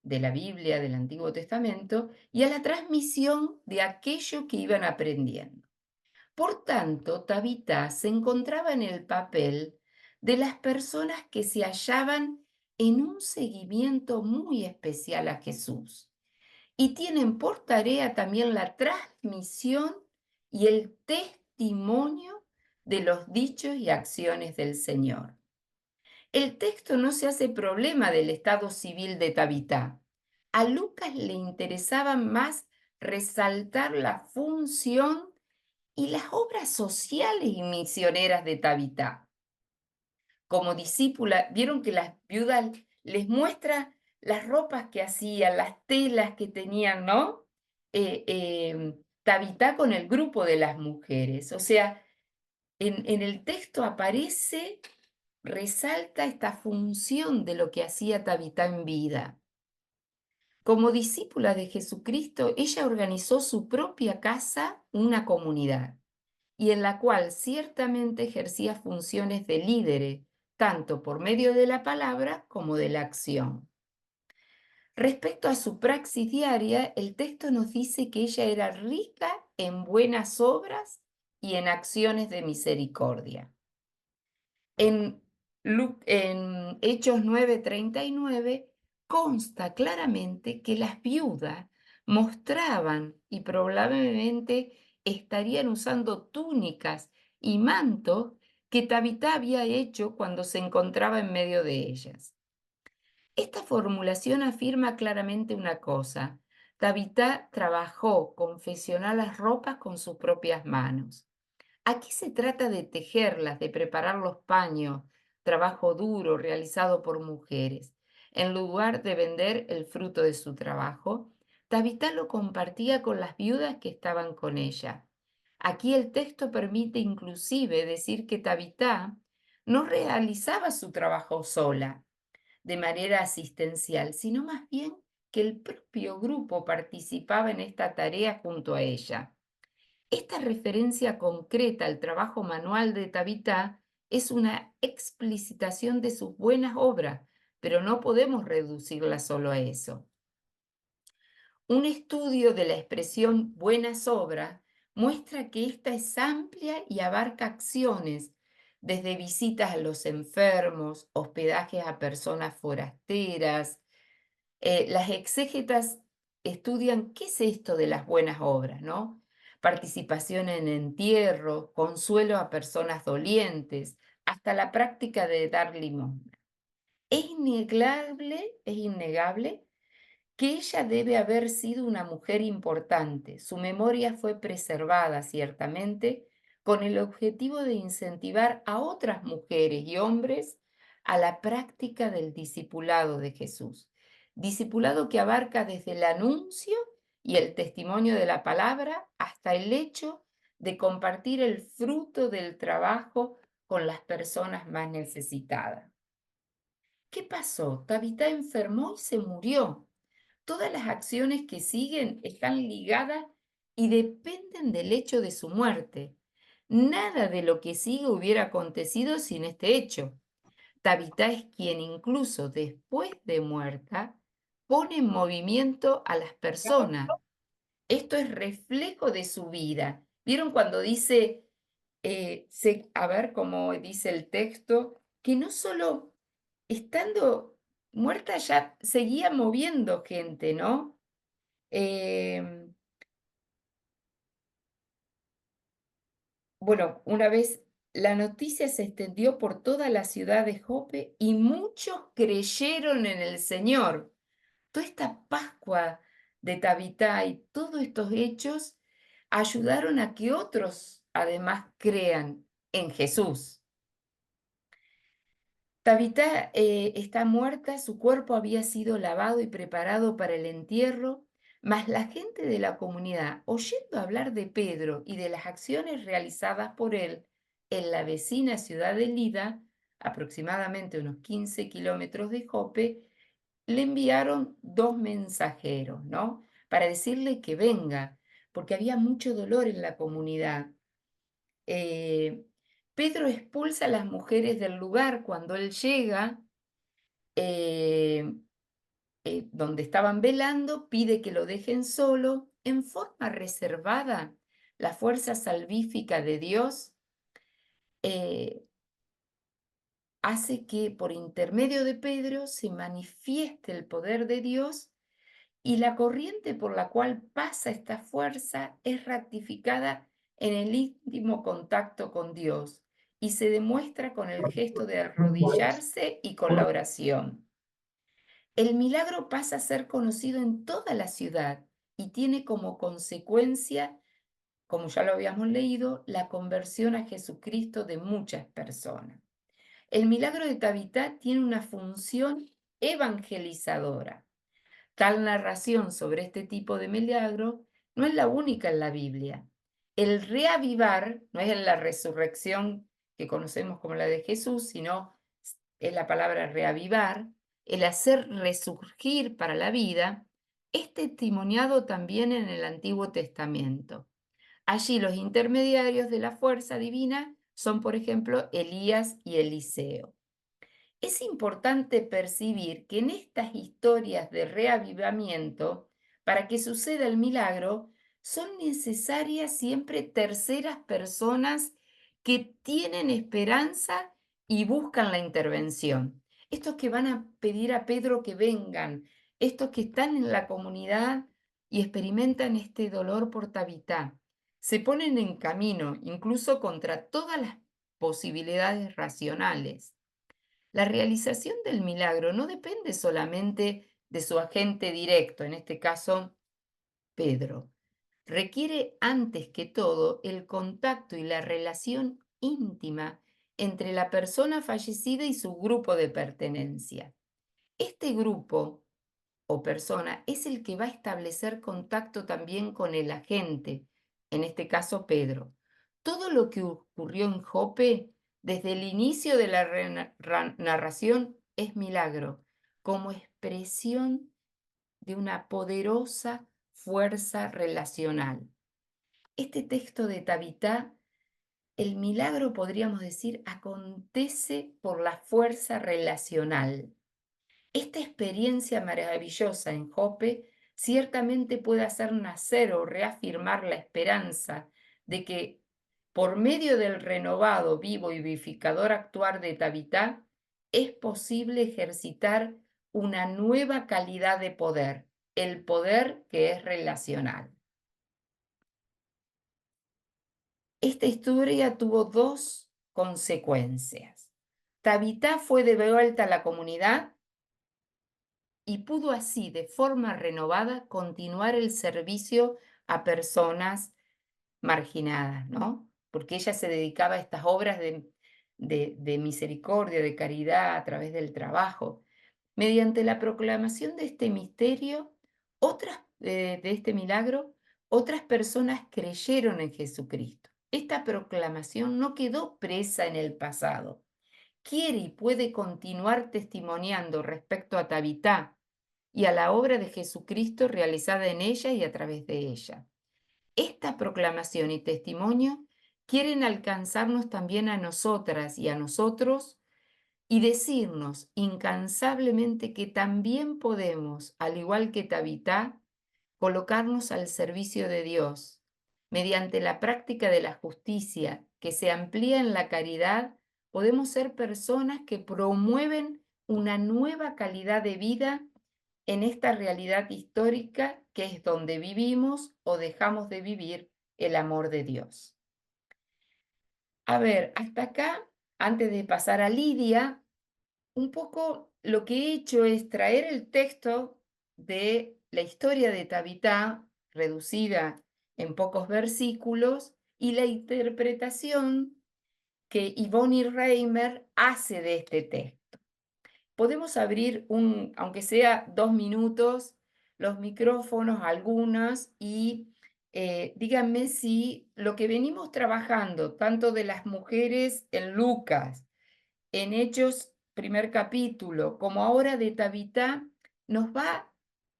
de la Biblia, del Antiguo Testamento, y a la transmisión de aquello que iban aprendiendo. Por tanto, Tabitá se encontraba en el papel de las personas que se hallaban en un seguimiento muy especial a Jesús y tienen por tarea también la transmisión y el testimonio de los dichos y acciones del Señor. El texto no se hace problema del estado civil de Tabitá. A Lucas le interesaba más resaltar la función y las obras sociales y misioneras de Tabitá. Como discípula, vieron que las viudas les muestra las ropas que hacían, las telas que tenían, ¿no? Tabitá con el grupo de las mujeres. O sea, en el texto aparece, resalta esta función de lo que hacía Tabitá en vida. Como discípula de Jesucristo, ella organizó su propia casa, una comunidad, y en la cual ciertamente ejercía funciones de líder, tanto por medio de la palabra como de la acción. Respecto a su praxis diaria, el texto nos dice que ella era rica en buenas obras y en acciones de misericordia. En Hechos 9:39 consta claramente que las viudas mostraban y probablemente estarían usando túnicas y mantos que Tabitá había hecho cuando se encontraba en medio de ellas. Esta formulación afirma claramente una cosa: Tabitá trabajó, confeccionó las ropas con sus propias manos. Aquí se trata de tejerlas, de preparar los paños, trabajo duro realizado por mujeres. En lugar de vender el fruto de su trabajo, Tabitá lo compartía con las viudas que estaban con ella. Aquí el texto permite inclusive decir que Tabitá no realizaba su trabajo sola, de manera asistencial, sino más bien que el propio grupo participaba en esta tarea junto a ella. Esta referencia concreta al trabajo manual de Tabitá es una explicitación de sus buenas obras, pero no podemos reducirla solo a eso. Un estudio de la expresión buenas obras muestra que esta es amplia y abarca acciones desde visitas a los enfermos, hospedajes a personas forasteras. Las exégetas estudian qué es esto de las buenas obras, ¿no? Participación en entierro, consuelo a personas dolientes, hasta la práctica de dar limosna. Es innegable que ella debe haber sido una mujer importante. Su memoria fue preservada, ciertamente, con el objetivo de incentivar a otras mujeres y hombres a la práctica del discipulado de Jesús. Discipulado que abarca desde el anuncio y el testimonio de la palabra hasta el hecho de compartir el fruto del trabajo con las personas más necesitadas. ¿Qué pasó? Tabitá enfermó y se murió. Todas las acciones que siguen están ligadas y dependen del hecho de su muerte. Nada de lo que sigue hubiera acontecido sin este hecho. Tabitá es quien incluso después de muerta pone en movimiento a las personas. Esto es reflejo de su vida. ¿Vieron cuando dice, a ver cómo dice el texto, que no solo estando muerta ya seguía moviendo gente, ¿no? Bueno, una vez la noticia se extendió por toda la ciudad de Jope y muchos creyeron en el Señor. Toda esta Pascua de Tabitá y todos estos hechos ayudaron a que otros además crean en Jesús. Tabitá está muerta, su cuerpo había sido lavado y preparado para el entierro, mas la gente de la comunidad, oyendo hablar de Pedro y de las acciones realizadas por él en la vecina ciudad de Lida, aproximadamente unos 15 kilómetros de Jope, le enviaron 2 mensajeros, ¿no? Para decirle que venga, porque había mucho dolor en la comunidad. Pedro expulsa a las mujeres del lugar cuando él llega, donde estaban velando, pide que lo dejen solo. En forma reservada, la fuerza salvífica de Dios hace que por intermedio de Pedro se manifieste el poder de Dios y la corriente por la cual pasa esta fuerza es ratificada en el íntimo contacto con Dios y se demuestra con el gesto de arrodillarse y con la oración. El milagro pasa a ser conocido en toda la ciudad y tiene como consecuencia, como ya lo habíamos leído, la conversión a Jesucristo de muchas personas. El milagro de Tabitá tiene una función evangelizadora. Tal narración sobre este tipo de milagro no es la única en la Biblia. El reavivar no es en la resurrección que conocemos como la de Jesús, sino es la palabra reavivar, el hacer resurgir para la vida, es testimoniado también en el Antiguo Testamento. Allí los intermediarios de la fuerza divina son, por ejemplo, Elías y Eliseo. Es importante percibir que en estas historias de reavivamiento, para que suceda el milagro, son necesarias siempre terceras personas que tienen esperanza y buscan la intervención. Estos que van a pedir a Pedro que vengan, estos que están en la comunidad y experimentan este dolor por Tabitá, se ponen en camino, incluso contra todas las posibilidades racionales. La realización del milagro no depende solamente de su agente directo, en este caso, Pedro. Requiere antes que todo el contacto y la relación íntima entre la persona fallecida y su grupo de pertenencia. Este grupo o persona es el que va a establecer contacto también con el agente, en este caso Pedro. Todo lo que ocurrió en Jope desde el inicio de la narración es milagro, como expresión de una poderosa fuerza relacional. Este texto de Tabitá, el milagro, podríamos decir, acontece por la fuerza relacional. Esta experiencia maravillosa en Jope ciertamente puede hacer nacer o reafirmar la esperanza de que Por medio del renovado, vivo y vivificador actuar de Tabitá, es posible ejercitar una nueva calidad de poder, el poder que es relacional. Esta historia tuvo dos consecuencias. Tabitá fue de vuelta a la comunidad y pudo así, de forma renovada, continuar el servicio a personas marginadas, ¿no? Porque ella se dedicaba a estas obras de misericordia, de caridad, a través del trabajo. Mediante la proclamación de este misterio, de este milagro, otras personas creyeron en Jesucristo. Esta proclamación no quedó presa en el pasado. Quiere y puede continuar testimoniando respecto a Tabitá y a la obra de Jesucristo realizada en ella y a través de ella. Esta proclamación y testimonio quieren alcanzarnos también a nosotras y a nosotros y decirnos incansablemente que también podemos, al igual que Tabitá, colocarnos al servicio de Dios mediante la práctica de la justicia que se amplía en la caridad. Podemos ser personas que promueven una nueva calidad de vida en esta realidad histórica que es donde vivimos o dejamos de vivir el amor de Dios. A ver, hasta acá, antes de pasar a Lidia, un poco lo que he hecho es traer el texto de la historia de Tabitá, reducida en pocos versículos, y la interpretación que Yvonne Reimer hace de este texto. Podemos abrir, aunque sea 2 minutos, los micrófonos, algunas, y díganme si lo que venimos trabajando, tanto de las mujeres en Lucas, en Hechos, primer capítulo, como ahora de Tabitá, nos va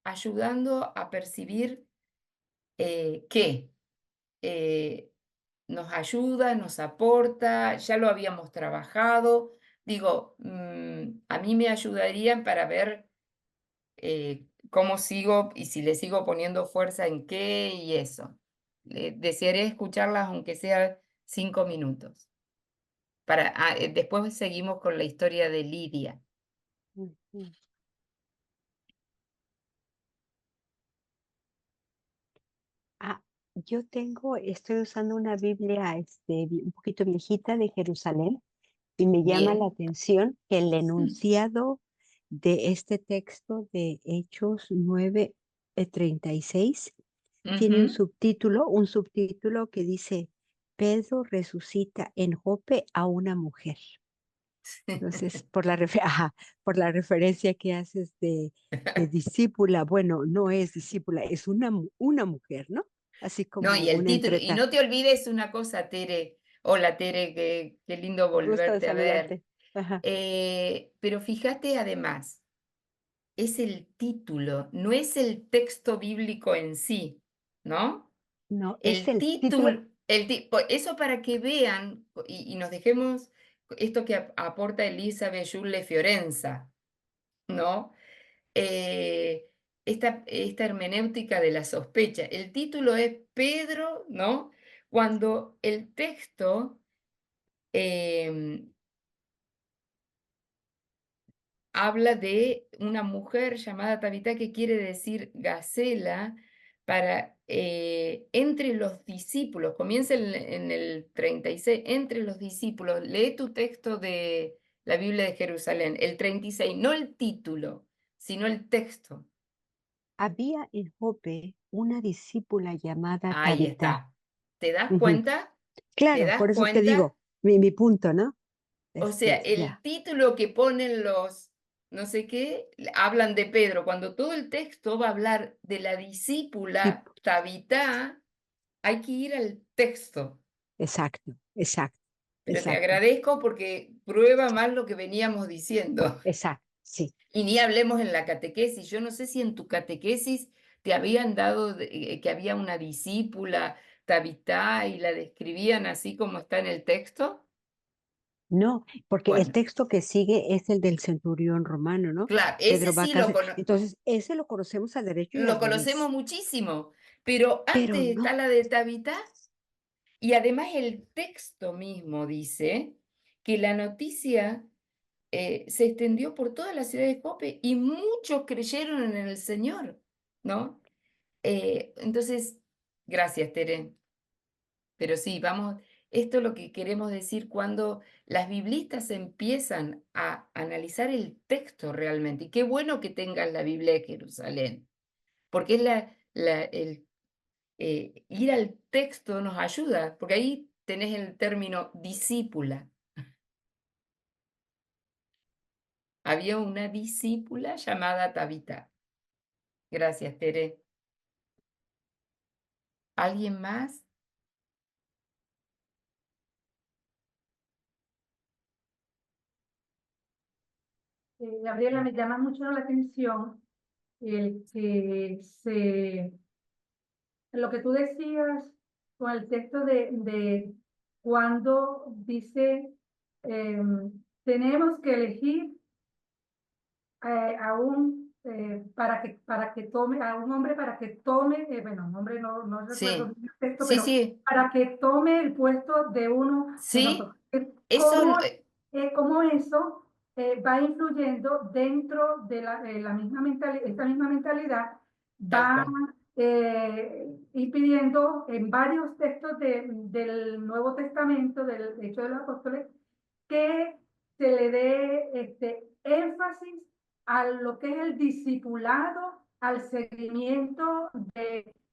ayudando a percibir qué nos ayuda, nos aporta, ya lo habíamos trabajado. Digo, a mí me ayudarían para ver cómo sigo y si le sigo poniendo fuerza en qué y eso. Desearé escucharlas aunque sea 5 minutos. Después seguimos con la historia de Lidia. Ujú. Yo estoy usando una Biblia un poquito viejita de Jerusalén y me llama la Bien. atención que el enunciado de este texto de Hechos 9:36 tiene un Ujú. subtítulo que dice: Pedro resucita en Jope a una mujer. Entonces, por la referencia que haces de discípula, bueno, no es discípula, es una mujer, ¿no? Así No, como y el una título, y no te olvides una cosa, Tere. Hola, Tere, qué lindo Gusto de volverte a ver. saludarte. Ajá. Pero fíjate además, es el título, no es el texto bíblico en sí, ¿no? No, es El el título. título, eso para que vean y nos dejemos esto que aporta Elizabeth Julle Fiorenza, ¿no? Esta hermenéutica de la sospecha. El título es Pedro, ¿no? Cuando el texto habla de una mujer llamada Tabitá, que quiere decir gacela, entre los discípulos, comienza en el 36, entre los discípulos. Lee tu texto de la Biblia de Jerusalén, el 36, no el título, sino el texto. Había en Jope una discípula llamada Ahí Tabitá. está. ¿Te das Ujú. cuenta? ¿Te Claro, das por eso te cuenta? digo, mi punto, ¿no? O sea, el Ya, título que ponen los no sé qué, hablan de Pedro, cuando todo el texto va a hablar de la sí, discípula Tabitá, hay que ir al texto. exacto, exacto, Pero te exacto, agradezco porque prueba más lo que veníamos diciendo. exacto, sí. Y ni hablemos en la catequesis. Yo no sé si en tu catequesis te habían dado que había una discípula Tabitá y la describían así como está en el texto. No, porque el Bueno, texto que sigue es el del centurión romano, ¿no? claro, ese Pedro va sí lo casi. conozco. Entonces, ese lo conocemos al derecho y Lo al conocemos revés, muchísimo, pero pero antes está no, la de Tabitá Y además el texto mismo dice que la noticia se extendió por toda la ciudad de Jope y muchos creyeron en el Señor, ¿no? Entonces, gracias, Tere. Pero sí, vamos, esto es lo que queremos decir cuando las biblistas empiezan a analizar el texto realmente. Y qué bueno que tengan la Biblia de Jerusalén, porque es ir al texto nos ayuda, porque ahí tenés el término discípula. Había una discípula llamada Tabita. Gracias, Tere. ¿Alguien más? Gabriela, me llama mucho la atención lo que tú decías con el texto de cuando dice, tenemos que elegir para que tome, a un hombre para que tome, bueno, un hombre no recuerdo Sí, bien el texto, sí, pero sí, para que tome el puesto de uno de sí. nosotros. Eso, ¿Cómo eso va influyendo dentro de la misma mentalidad, esta misma mentalidad tal va cual, impidiendo en varios textos del Nuevo Testamento, del Hecho de los Apóstoles, que se le dé énfasis a lo que es el discipulado, al seguimiento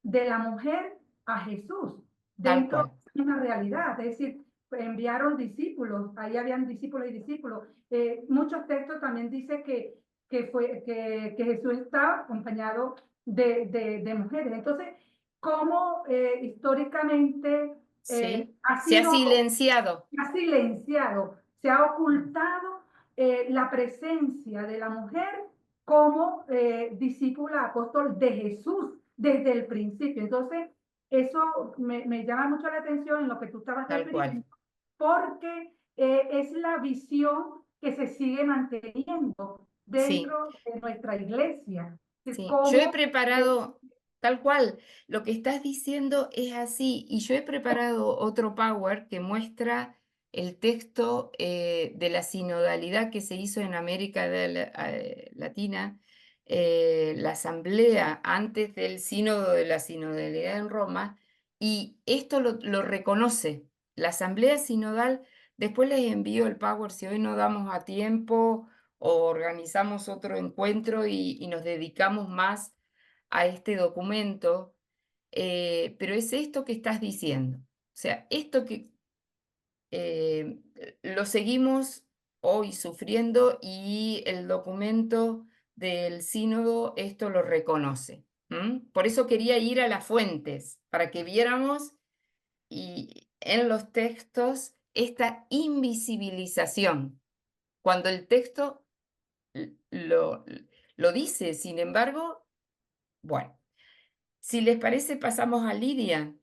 de la mujer a Jesús, tal dentro cual. de una realidad. Es decir, enviaron discípulos, ahí habían discípulos y discípulos. Muchos textos también dicen que Jesús estaba acompañado de mujeres. Entonces, ¿cómo históricamente Sí, ha se ha sido silenciado, se ha ocultado la presencia de la mujer como discípula apóstol de Jesús desde el principio? Entonces, eso me llama mucho la atención en lo que tú estabas tal cual. refiriendo, porque es la visión que se sigue manteniendo Sí, dentro de nuestra iglesia. Es sí. Yo he como preparado, tal cual, lo que estás diciendo es así, y yo he preparado otro Power que muestra el texto de la sinodalidad que se hizo en América Latina, la asamblea antes del sínodo de la sinodalidad en Roma, y esto lo reconoce. La asamblea sinodal, después les envío el Power si hoy no damos a tiempo o organizamos otro encuentro y nos dedicamos más a este documento, pero es esto que estás diciendo. O sea, esto que lo seguimos hoy sufriendo y el documento del sínodo esto lo reconoce. Por eso quería ir a las fuentes, para que viéramos y en los textos esta invisibilización, cuando el texto lo dice. Sin embargo, bueno, si les parece, pasamos a Lidia.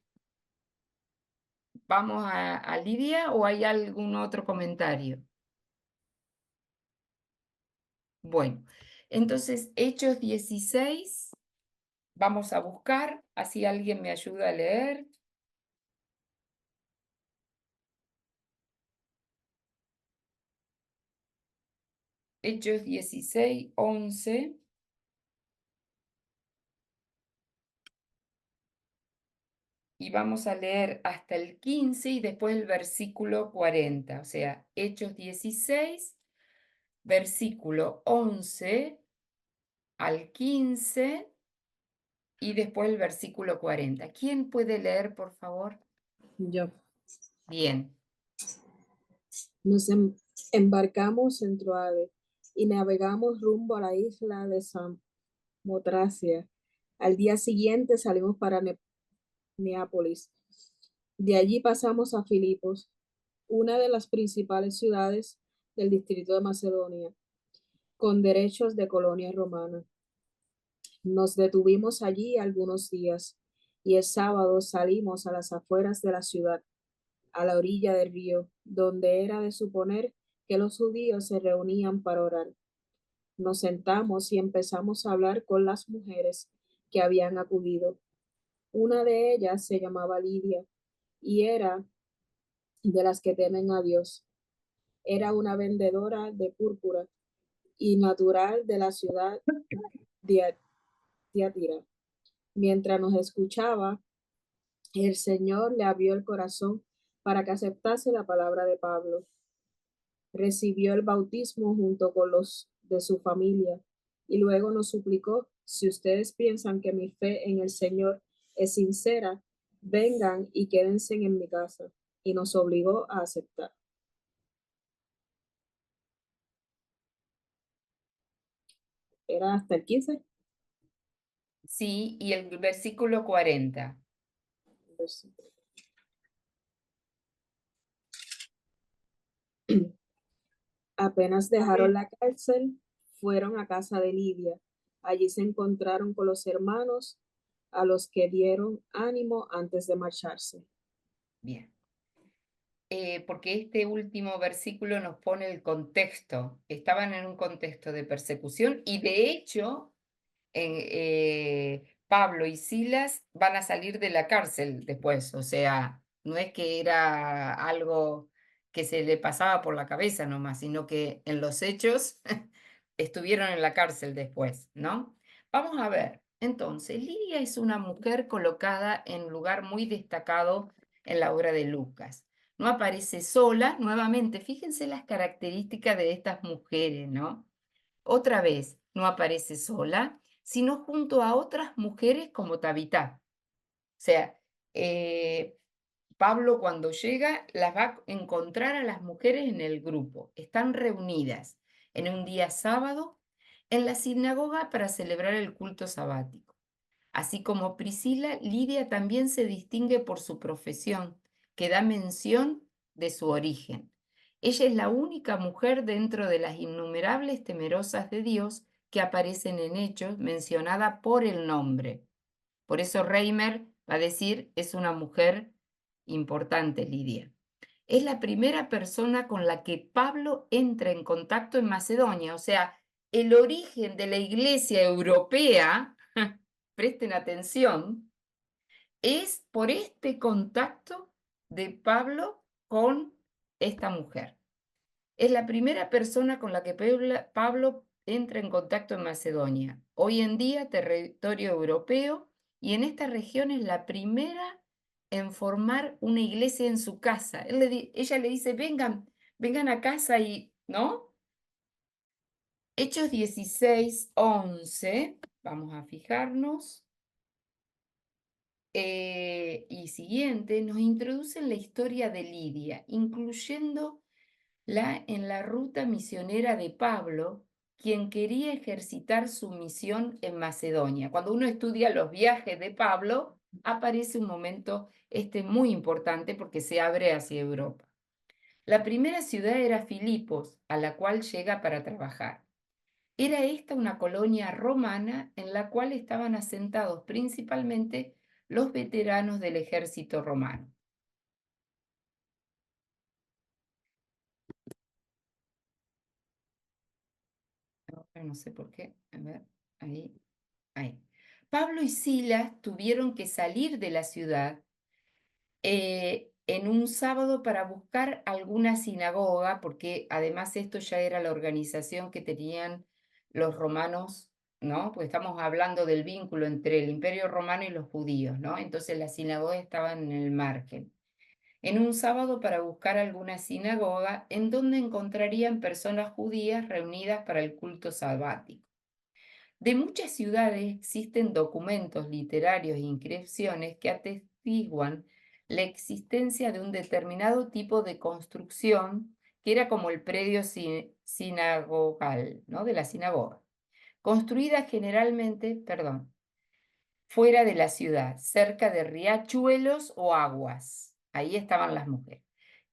¿Vamos a Lidia o hay algún otro comentario? Bueno, entonces, Hechos 16, vamos a buscar, así alguien me ayuda a leer. Hechos 16, 11. Y vamos a leer hasta el 15 y después el versículo 40. O sea, Hechos 16, versículo 11 al 15 y después el versículo 40. ¿Quién puede leer, por favor? Yo. Bien. Nos embarcamos en Troade y navegamos rumbo a la isla de Samotracia. Al día siguiente salimos para Neápolis. De allí pasamos a Filipos, una de las principales ciudades del distrito de Macedonia, con derechos de colonia romana. Nos detuvimos allí algunos días y el sábado salimos a las afueras de la ciudad, a la orilla del río, donde era de suponer que los judíos se reunían para orar. Nos sentamos y empezamos a hablar con las mujeres que habían acudido. Una de ellas se llamaba Lidia, y era de las que temen a Dios. Era una vendedora de púrpura y natural de la ciudad de Tiatira. Mientras nos escuchaba, el Señor le abrió el corazón para que aceptase la palabra de Pablo. Recibió el bautismo junto con los de su familia y luego nos suplicó: si ustedes piensan que mi fe en el Señor es sincera, vengan y quédense en mi casa. Y nos obligó a aceptar. ¿Era hasta el 15? Sí, y el versículo 40. Apenas dejaron la cárcel, fueron a casa de Lidia. Allí se encontraron con los hermanos a los que dieron ánimo antes de marcharse. Bien. Porque este último versículo nos pone el contexto. Estaban en un contexto de persecución y de hecho Pablo y Silas van a salir de la cárcel después. O sea, no es que era algo que se le pasaba por la cabeza nomás, sino que en los hechos estuvieron en la cárcel después, ¿no? Vamos a ver. Entonces, Lidia es una mujer colocada en un lugar muy destacado en la obra de Lucas. No aparece sola, nuevamente, fíjense las características de estas mujeres, ¿no? Otra vez, no aparece sola, sino junto a otras mujeres como Tabitá. O sea, Pablo cuando llega las va a encontrar a las mujeres en el grupo. Están reunidas en un día sábado en la sinagoga para celebrar el culto sabático. Así como Priscila, Lidia también se distingue por su profesión, que da mención de su origen. Ella es la única mujer dentro de las innumerables temerosas de Dios que aparecen en Hechos, mencionada por el nombre. Por eso Reimer va a decir, es una mujer importante, Lidia. Es la primera persona con la que Pablo entra en contacto en Macedonia, o sea, el origen de la iglesia europea, presten atención, es por este contacto de Pablo con esta mujer. Es la primera persona con la que Pablo entra en contacto en Macedonia. Hoy en día, territorio europeo, y en esta región es la primera en formar una iglesia en su casa. Ella le dice, vengan a casa y, ¿no? Hechos 16, 11, vamos a fijarnos. Y siguiente, nos introduce en la historia de Lidia, incluyendo en la ruta misionera de Pablo, quien quería ejercitar su misión en Macedonia. Cuando uno estudia los viajes de Pablo, aparece un momento muy importante porque se abre hacia Europa. La primera ciudad era Filipos, a la cual llega para trabajar. Era esta una colonia romana en la cual estaban asentados principalmente los veteranos del ejército romano. No sé por qué. A ver, ahí. Pablo y Silas tuvieron que salir de la ciudad en un sábado para buscar alguna sinagoga, porque además esto ya era la organización que tenían los romanos, ¿no? Porque estamos hablando del vínculo entre el Imperio Romano y los judíos, ¿no? Entonces las sinagogas estaban en el margen. En un sábado para buscar alguna sinagoga en donde encontrarían personas judías reunidas para el culto sabático. De muchas ciudades existen documentos literarios e inscripciones que atestiguan la existencia de un determinado tipo de construcción que era como el predio sinagogal, ¿no? De la sinagoga, construida generalmente, fuera de la ciudad, cerca de riachuelos o aguas. Ahí estaban las mujeres.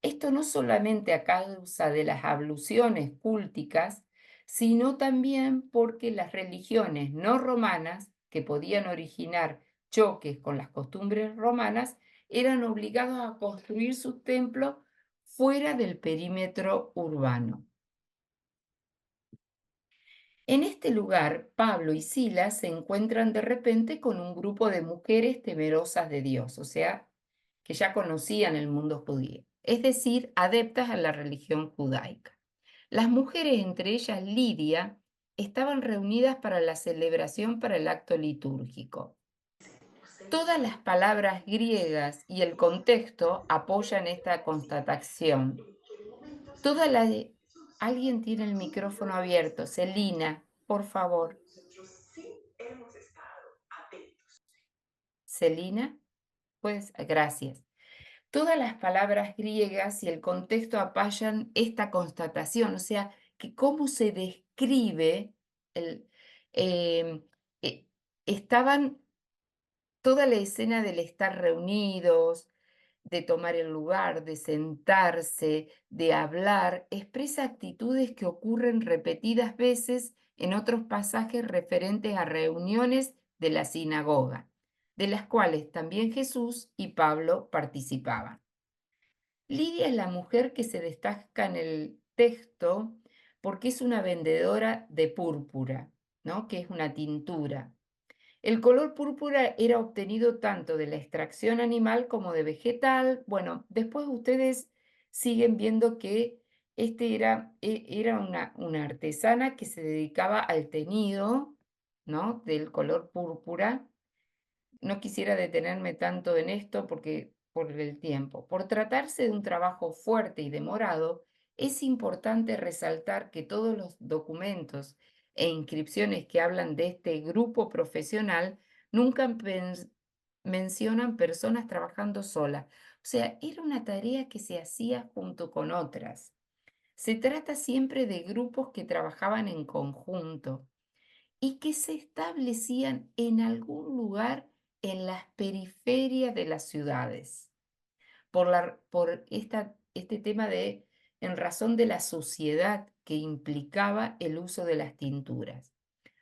Esto no solamente a causa de las abluciones cúlticas, sino también porque las religiones no romanas, que podían originar choques con las costumbres romanas, eran obligados a construir sus templos fuera del perímetro urbano. En este lugar, Pablo y Silas se encuentran de repente con un grupo de mujeres temerosas de Dios, o sea, que ya conocían el mundo judío, es decir, adeptas a la religión judaica. Las mujeres, entre ellas Lidia, estaban reunidas para la celebración para el acto litúrgico. Todas las palabras griegas y el contexto apoyan esta constatación. Alguien tiene el micrófono abierto. Celina, por favor. Celina, pues, gracias. Todas las palabras griegas y el contexto apoyan esta constatación, o sea, que cómo se describe estaban toda la escena del estar reunidos, de tomar el lugar, de sentarse, de hablar, expresa actitudes que ocurren repetidas veces en otros pasajes referentes a reuniones de la sinagoga, de las cuales también Jesús y Pablo participaban. Lidia es la mujer que se destaca en el texto porque es una vendedora de púrpura, ¿no? Que es una tintura. El color púrpura era obtenido tanto de la extracción animal como de vegetal. Bueno, después ustedes siguen viendo que era una artesana que se dedicaba al teñido, ¿no? Del color púrpura. No quisiera detenerme tanto en esto porque por el tiempo. Por tratarse de un trabajo fuerte y demorado, es importante resaltar que todos los documentos e inscripciones que hablan de este grupo profesional nunca mencionan personas trabajando solas. O sea, era una tarea que se hacía junto con otras. Se trata siempre de grupos que trabajaban en conjunto y que se establecían en algún lugar en las periferias de las ciudades, por este tema en razón de la sociedad que implicaba el uso de las tinturas.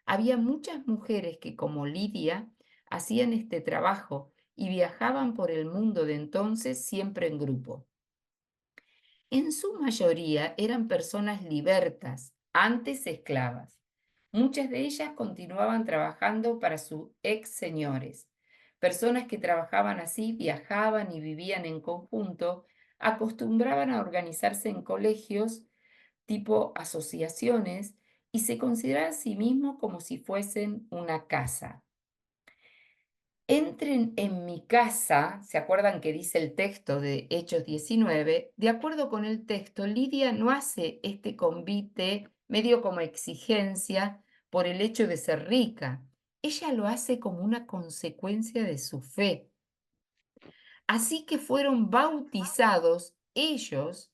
Había muchas mujeres que, como Lidia, hacían este trabajo y viajaban por el mundo de entonces siempre en grupo. En su mayoría eran personas libertas, antes esclavas. Muchas de ellas continuaban trabajando para sus ex señores. Personas que trabajaban así, viajaban y vivían en conjunto, acostumbraban a organizarse en colegios tipo asociaciones y se consideraban a sí mismos como si fuesen una casa. Entren en mi casa, ¿se acuerdan que dice el texto de Hechos 19? De acuerdo con el texto, Lidia no hace este convite medio como exigencia por el hecho de ser rica. Ella lo hace como una consecuencia de su fe. Así que fueron bautizados ellos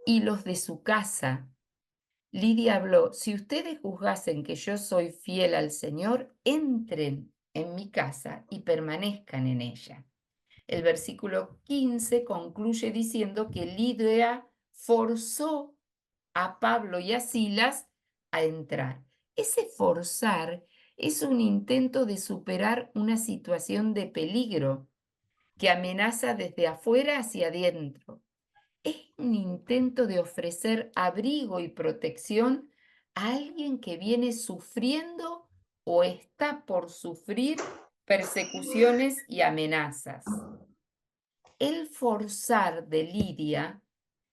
y los de su casa. Lidia habló: si ustedes juzgasen que yo soy fiel al Señor, entren en mi casa y permanezcan en ella. El versículo 15 concluye diciendo que Lidia forzó a Pablo y a Silas a entrar. Ese forzar es un intento de superar una situación de peligro que amenaza desde afuera hacia adentro. Es un intento de ofrecer abrigo y protección a alguien que viene sufriendo o está por sufrir persecuciones y amenazas. El forzar de Lidia,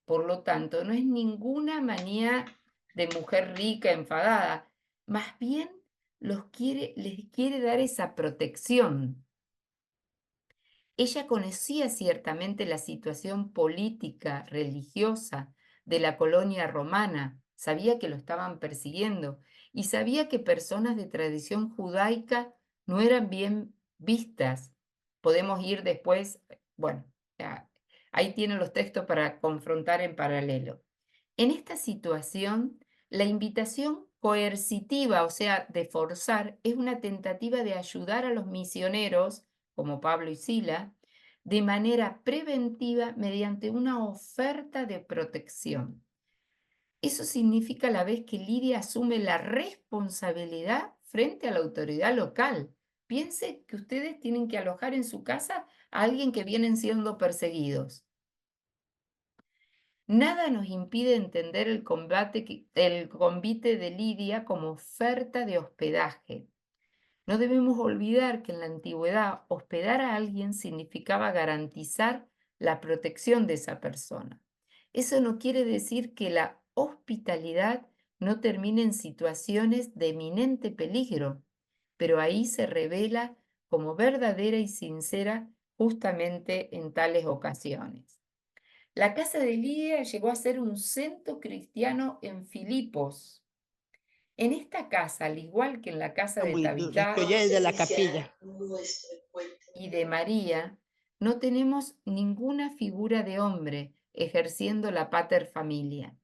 por lo tanto, no es ninguna manía de mujer rica enfadada, más bien les quiere dar esa protección. Ella conocía ciertamente la situación política, religiosa de la colonia romana, sabía que lo estaban persiguiendo y sabía que personas de tradición judaica no eran bien vistas. Podemos ir después, bueno, ahí tienen los textos para confrontar en paralelo. En esta situación, la invitación coercitiva, o sea, de forzar, es una tentativa de ayudar a los misioneros, como Pablo y Sila, de manera preventiva mediante una oferta de protección. Eso significa a la vez que Lidia asume la responsabilidad frente a la autoridad local. Piense que ustedes tienen que alojar en su casa a alguien que vienen siendo perseguidos. Nada nos impide entender el convite de Lidia como oferta de hospedaje. No debemos olvidar que en la antigüedad hospedar a alguien significaba garantizar la protección de esa persona. Eso no quiere decir que la hospitalidad no termine en situaciones de eminente peligro, pero ahí se revela como verdadera y sincera justamente en tales ocasiones. La casa de Lidia llegó a ser un centro cristiano en Filipos. En esta casa, al igual que en la casa de Tabitá de la capilla. y de María, no tenemos ninguna figura de hombre ejerciendo la pater familia.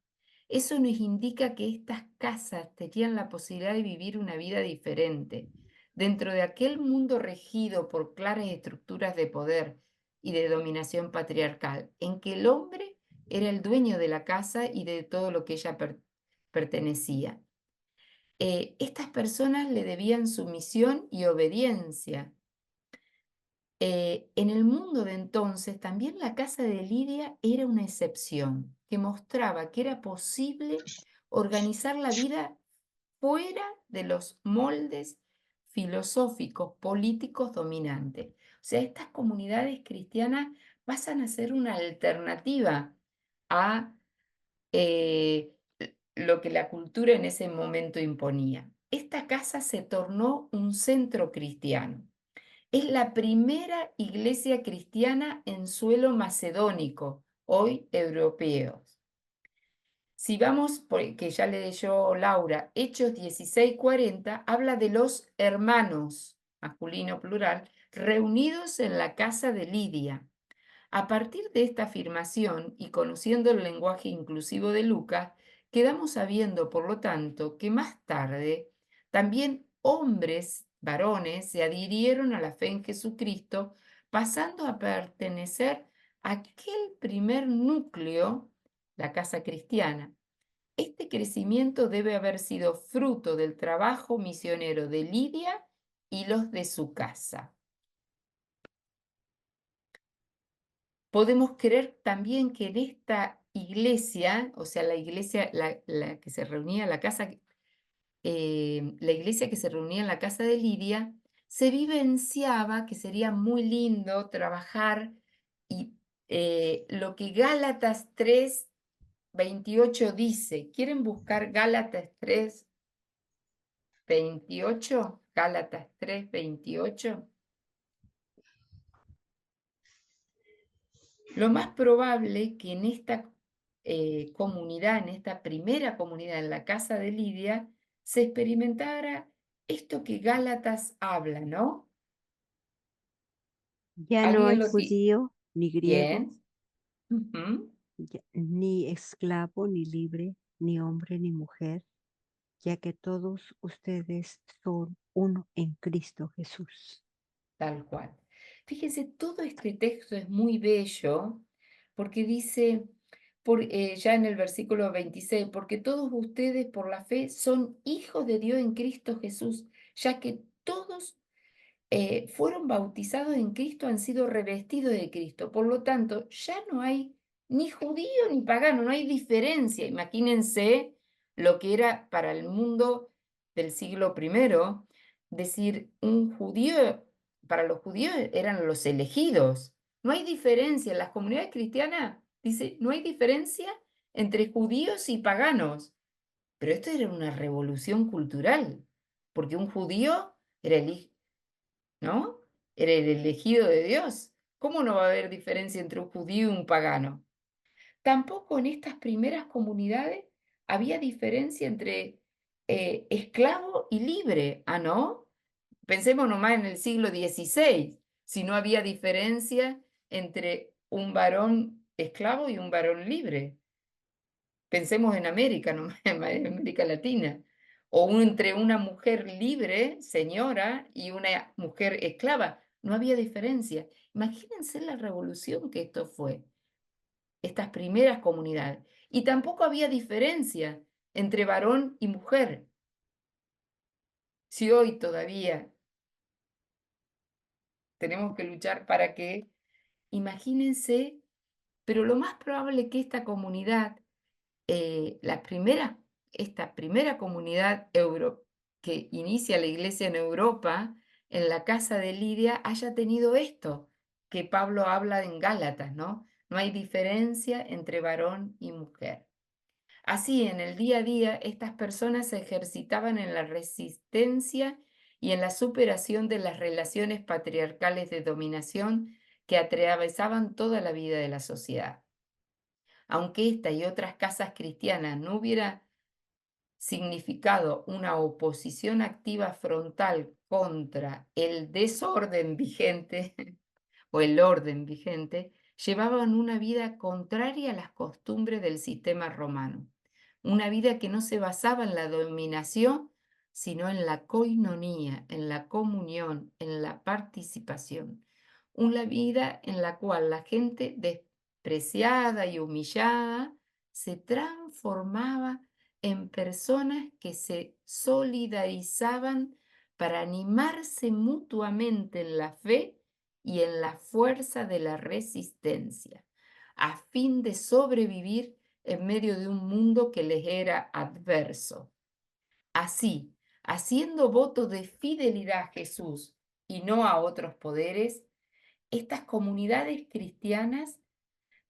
Eso nos indica que estas casas tenían la posibilidad de vivir una vida diferente, dentro de aquel mundo regido por claras estructuras de poder y de dominación patriarcal, en que el hombre era el dueño de la casa y de todo lo que ella pertenecía. Estas personas le debían sumisión y obediencia. En el mundo de entonces, también la casa de Lidia era una excepción, que mostraba que era posible organizar la vida fuera de los moldes filosóficos, políticos dominantes. O sea, estas comunidades cristianas pasan a ser una alternativa a lo que la cultura en ese momento imponía. Esta casa se tornó un centro cristiano. Es la primera iglesia cristiana en suelo macedónico, hoy europeos. Si vamos, que ya le leyó Laura, Hechos 16:40, habla de los hermanos, masculino plural, reunidos en la casa de Lidia. A partir de esta afirmación y conociendo el lenguaje inclusivo de Lucas, quedamos sabiendo, por lo tanto, que más tarde también hombres, varones, se adhirieron a la fe en Jesucristo, pasando a pertenecer a aquel primer núcleo, la casa cristiana. Este crecimiento debe haber sido fruto del trabajo misionero de Lidia y los de su casa. Podemos creer también que en esta iglesia, o sea, la iglesia, la que se reunía en la casa, la iglesia que se reunía en la casa de Lidia, se vivenciaba que sería muy lindo trabajar y lo que Gálatas 3:28 dice. ¿Quieren buscar Gálatas 3:28? Gálatas 3:28. Lo más probable que en esta comunidad, en esta primera comunidad, en la casa de Lidia, se experimentara esto que Gálatas habla, ¿no? Ya no hay ¿Alguien lo tiene? judío ni griego, Bien. Ujú. ni esclavo ni libre, ni hombre ni mujer, ya que todos ustedes son uno en Cristo Jesús. Tal cual. Fíjense, todo este texto es muy bello porque dice, ya en el versículo 26, porque todos ustedes por la fe son hijos de Dios en Cristo Jesús, ya que todos fueron bautizados en Cristo, han sido revestidos de Cristo. Por lo tanto, ya no hay ni judío ni pagano, no hay diferencia. Imagínense lo que era para el mundo del siglo I, decir, un judío, para los judíos eran los elegidos. No hay diferencia. En las comunidades cristianas dice, no hay diferencia entre judíos y paganos. Pero esto era una revolución cultural, porque un judío era ¿no? Era el elegido de Dios. ¿Cómo no va a haber diferencia entre un judío y un pagano? Tampoco en estas primeras comunidades había diferencia entre esclavo y libre. Ah, ¿no? Pensemos nomás en el siglo XVI, si no había diferencia entre un varón esclavo y un varón libre. Pensemos en América, nomás, en América Latina. O entre una mujer libre, señora, y una mujer esclava. No había diferencia. Imagínense la revolución que esto fue, estas primeras comunidades. Y tampoco había diferencia entre varón y mujer. Si hoy todavía tenemos que luchar para que, imagínense, pero lo más probable es que esta comunidad, esta primera comunidad que inicia la iglesia en Europa, en la casa de Lidia, haya tenido esto que Pablo habla en Gálatas, ¿no? No hay diferencia entre varón y mujer. Así, en el día a día, estas personas se ejercitaban en la resistencia y en la superación de las relaciones patriarcales de dominación que atravesaban toda la vida de la sociedad. Aunque esta y otras casas cristianas no hubiera significado una oposición activa frontal contra el desorden vigente o el orden vigente, llevaban una vida contraria a las costumbres del sistema romano, una vida que no se basaba en la dominación, sino en la koinonía, en la comunión, en la participación, una vida en la cual la gente despreciada y humillada se transformaba en personas que se solidarizaban para animarse mutuamente en la fe y en la fuerza de la resistencia, a fin de sobrevivir en medio de un mundo que les era adverso. Así, haciendo voto de fidelidad a Jesús y no a otros poderes, estas comunidades cristianas,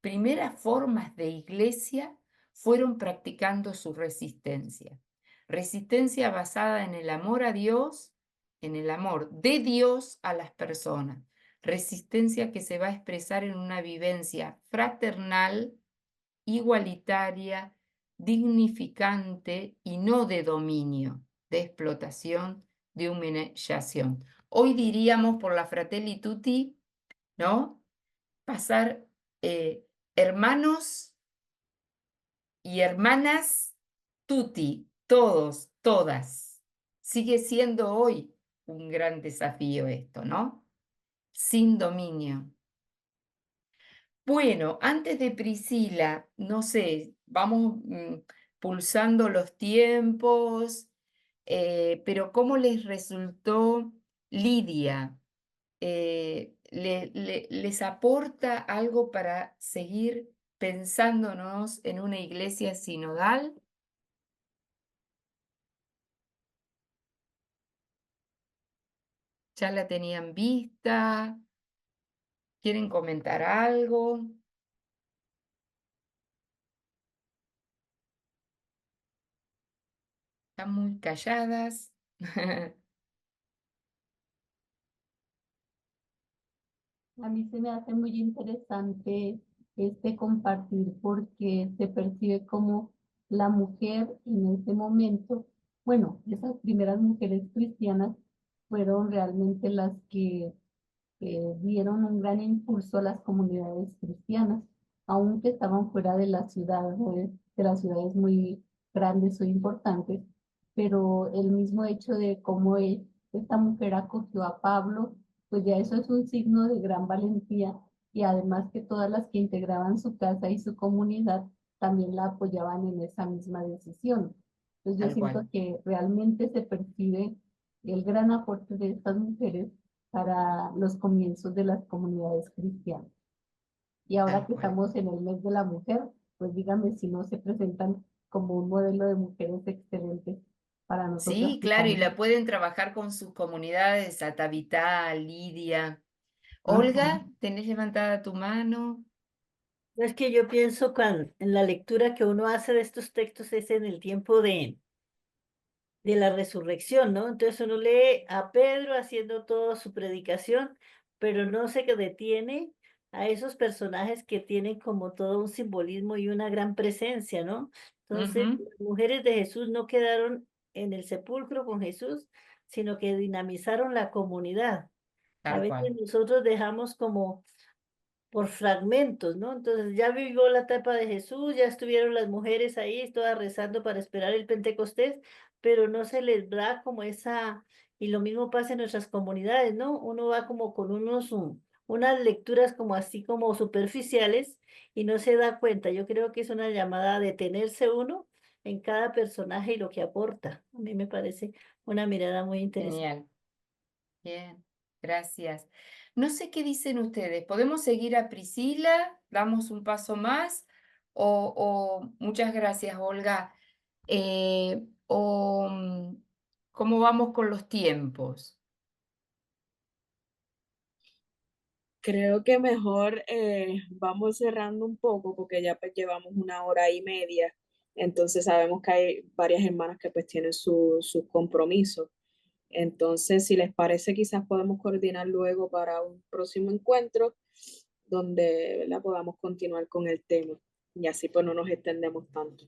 primeras formas de iglesia, fueron practicando su resistencia. Resistencia basada en el amor a Dios, en el amor de Dios a las personas. Resistencia que se va a expresar en una vivencia fraternal, igualitaria, dignificante y no de dominio, de explotación, de humillación. Hoy diríamos por la Fratelli Tutti, ¿no? Pasar hermanos y hermanas tutti, todos, todas. Sigue siendo hoy un gran desafío esto, ¿no? Sin dominio. Bueno, antes de Priscila, no sé, vamos pulsando los tiempos, pero ¿cómo les resultó Lidia? ¿Les aporta algo para seguir pensándonos en una iglesia sinodal? ¿Ya la tenían vista? ¿Quieren comentar algo? ¿Están muy calladas? A mí se me hace muy interesante este compartir porque se percibe como la mujer en ese momento, bueno, esas primeras mujeres cristianas fueron realmente las que dieron un gran impulso a las comunidades cristianas, aunque estaban fuera de la ciudad, de las ciudades muy grandes o importantes, pero el mismo hecho de cómo esta mujer acogió a Pablo, pues ya eso es un signo de gran valentía y además que todas las que integraban su casa y su comunidad también la apoyaban en esa misma decisión. Entonces yo Tal siento cual. que realmente se percibe el gran aporte de estas mujeres para los comienzos de las comunidades cristianas. Y ahora Tal que cual. estamos en el mes de la mujer, pues dígame si no se presentan como un modelo de mujeres excelentes para nosotras Sí, que claro, y estamos. la pueden trabajar con sus comunidades, Atavitá, Lidia. Ajá. Olga, ¿tenés levantada tu mano? Es que yo pienso en la lectura que uno hace de estos textos es en el tiempo de la resurrección, ¿no? Entonces uno lee a Pedro haciendo toda su predicación, pero no se detiene a esos personajes que tienen como todo un simbolismo y una gran presencia, ¿no? Entonces, Ujú, las mujeres de Jesús no quedaron en el sepulcro con Jesús, sino que dinamizaron la comunidad. A tal veces cual. nosotros dejamos como por fragmentos, ¿no? Entonces ya vivió la etapa de Jesús, ya estuvieron las mujeres ahí, todas rezando para esperar el Pentecostés, pero no se les da como esa, y lo mismo pasa en nuestras comunidades, ¿no? Uno va como con unas lecturas como así como superficiales y no se da cuenta. Yo creo que es una llamada a detenerse uno en cada personaje y lo que aporta. A mí me parece una mirada muy interesante. Genial. Bien, gracias. No sé qué dicen ustedes. ¿Podemos seguir a Priscila? ¿Damos un paso más? Muchas gracias, Olga. ¿Cómo vamos con los tiempos? Creo que mejor vamos cerrando un poco porque ya pues llevamos 1 hora y media. Entonces sabemos que hay varias hermanas que pues tienen sus compromisos. Entonces, si les parece, quizás podemos coordinar luego para un próximo encuentro donde, ¿verdad?, podamos continuar con el tema y así pues no nos extendemos tanto.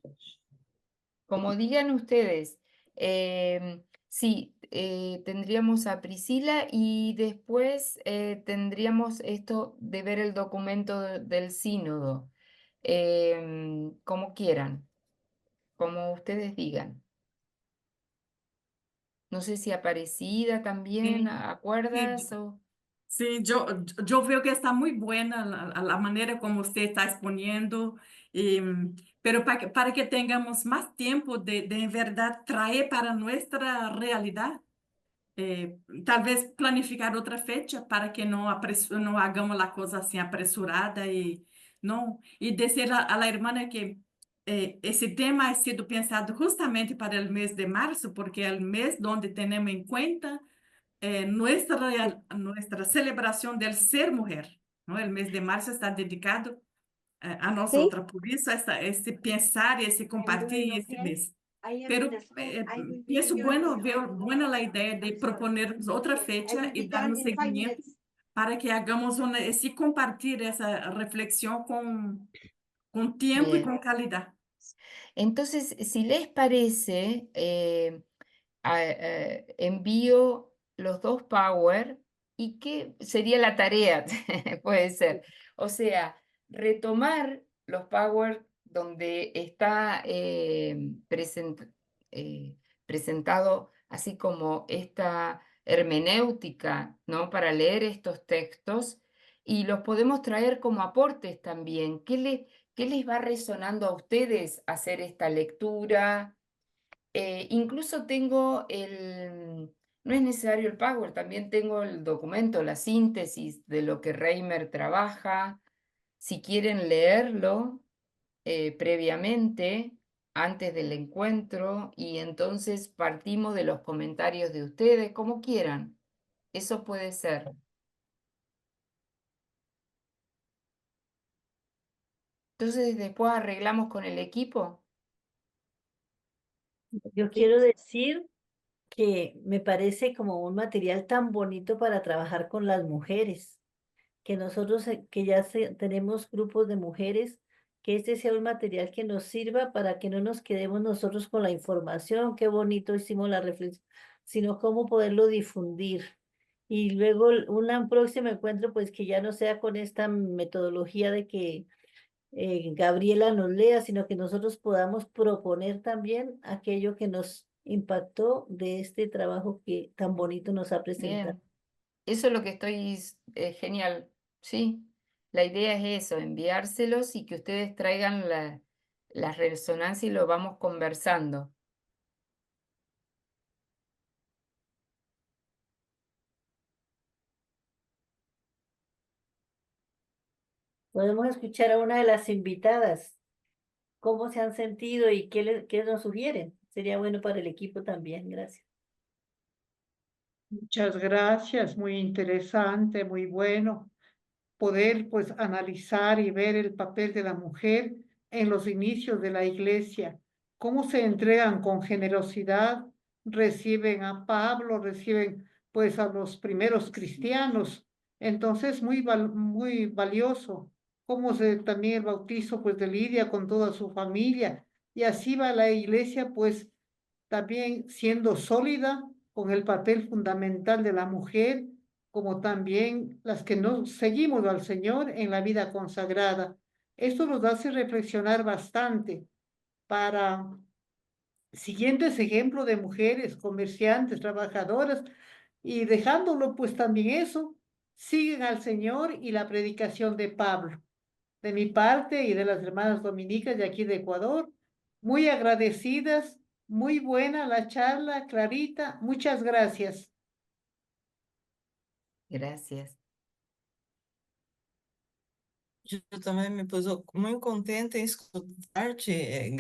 Como digan ustedes, sí, tendríamos a Priscila y después tendríamos esto de ver el documento del sínodo, como quieran, como ustedes digan. No sé si Aparecida también, Sí, ¿acuerdas? sí, O... sí, yo veo que está muy buena la manera como usted está exponiendo, pero para que tengamos más tiempo de en verdad traer para nuestra realidad, eh, tal vez planificar otra fecha para que no hagamos la cosa así apresurada y no, y decir a la hermana que ese tema ha sido pensado justamente para el mes de marzo, porque es el mes donde tenemos en cuenta nuestra celebración del ser mujer, ¿no? El mes de marzo está dedicado a Sí, nosotras, por eso ese pensar, ese compartir ese mes. Pero pienso bueno, veo buena la idea de proponernos otra fecha y darnos seguimiento para que hagamos ese compartir esa reflexión con tiempo y Bien. con calidad. Entonces, si les parece, envío los dos Power y qué sería la tarea, puede ser. O sea, retomar los Power donde está presentado así como esta hermenéutica, ¿no? Para leer estos textos y los podemos traer como aportes también. ¿Qué les va resonando a ustedes hacer esta lectura? Incluso tengo no es necesario el Power, también tengo el documento, la síntesis de lo que Reimer trabaja. Si quieren leerlo previamente, antes del encuentro, y entonces partimos de los comentarios de ustedes, como quieran. Eso puede ser. Entonces después arreglamos con el equipo. Yo quiero decir que me parece como un material tan bonito para trabajar con las mujeres, que nosotros que ya tenemos grupos de mujeres, que este sea un material que nos sirva para que no nos quedemos nosotros con la información, qué bonito hicimos la reflexión, sino cómo poderlo difundir. Y luego un próximo encuentro, pues que ya no sea con esta metodología de que Gabriela nos lea, sino que nosotros podamos proponer también aquello que nos impactó de este trabajo que tan bonito nos ha presentado. Bien. Eso es lo que estoy, genial, sí. La idea es eso, enviárselos y que ustedes traigan la resonancia y lo vamos conversando. Podemos escuchar a una de las invitadas, cómo se han sentido y qué nos sugieren. Sería bueno para el equipo también. Gracias. Muchas gracias, muy interesante, muy bueno poder pues analizar y ver el papel de la mujer en los inicios de la iglesia, cómo se entregan con generosidad, reciben a Pablo, reciben pues a los primeros cristianos. Entonces muy valioso, cómo se también el bautizo pues de Lidia con toda su familia y así va la iglesia pues también siendo sólida con el papel fundamental de la mujer, como también las que no seguimos al Señor en la vida consagrada. Esto nos hace reflexionar bastante para siguientes ejemplos de mujeres, comerciantes, trabajadoras, y dejándolo pues también eso, siguen al Señor y la predicación de Pablo. De mi parte y de las hermanas dominicas de aquí de Ecuador, muy agradecidas, muy buena la charla, Clarita, muchas gracias. Gracias. Eu também me pus muito contente em escutar-te,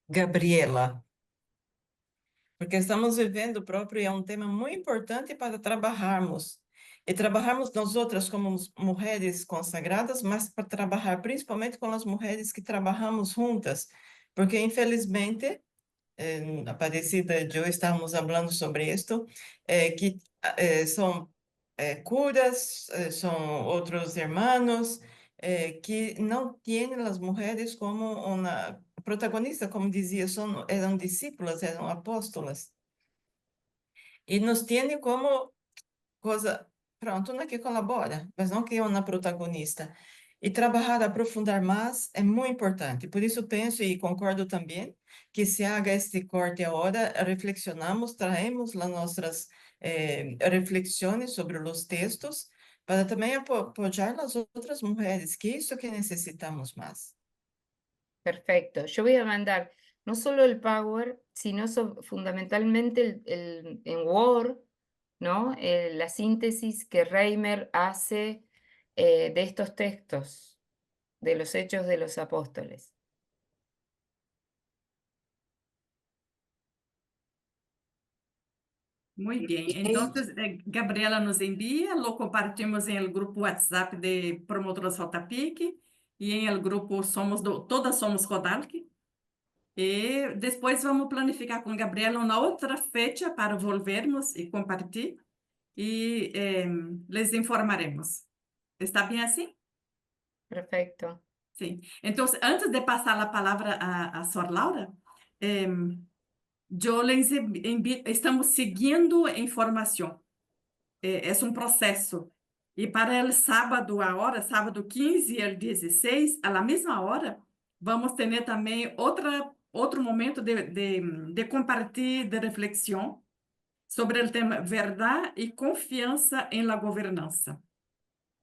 Gabriela. porque estamos vivendo próprio e é um tema muito importante para trabalharmos. E trabalharmos nós outras como mulheres consagradas, mas para trabalhar principalmente com as mulheres que trabalhamos juntas, porque infelizmente, Aparecida e eu estávamos falando sobre isto, que são curas, são outros irmãos, que não têm as mulheres como uma protagonista, como dizia, eram discípulas, eram apóstolas, e nos têm como coisa, pronto, uma que colabora, mas não que é uma protagonista. E trabalhar, aprofundar mais é muito importante. Por isso penso e concordo também que se haga este corte agora, reflexionamos, traemos as nossas reflexões sobre os textos, para também apoiar as outras mulheres, que é isso que necessitamos mais. Perfecto. Yo voy a mandar no solo el Power, sino fundamentalmente en Word, ¿no? La síntesis que Reimer hace de estos textos, de los Hechos de los Apóstoles. Muy bien. Entonces, Gabriela nos envía, lo compartimos en el grupo WhatsApp de Promotoras Rotapic y en el grupo Todas Somos Rodalc. E depois vamos planificar com Gabriela uma outra fecha para volvermos e compartilhar e les informaremos. Está bem assim? Perfecto. Sim. Então, antes de passar a palavra a Sor Laura, eu les invito, estamos seguindo a informação. É um processo. E para o sábado, sábado 15 e 16, à mesma hora, vamos ter também outro momento de compartilhar, de reflexão sobre o tema verdade e confiança em la governança,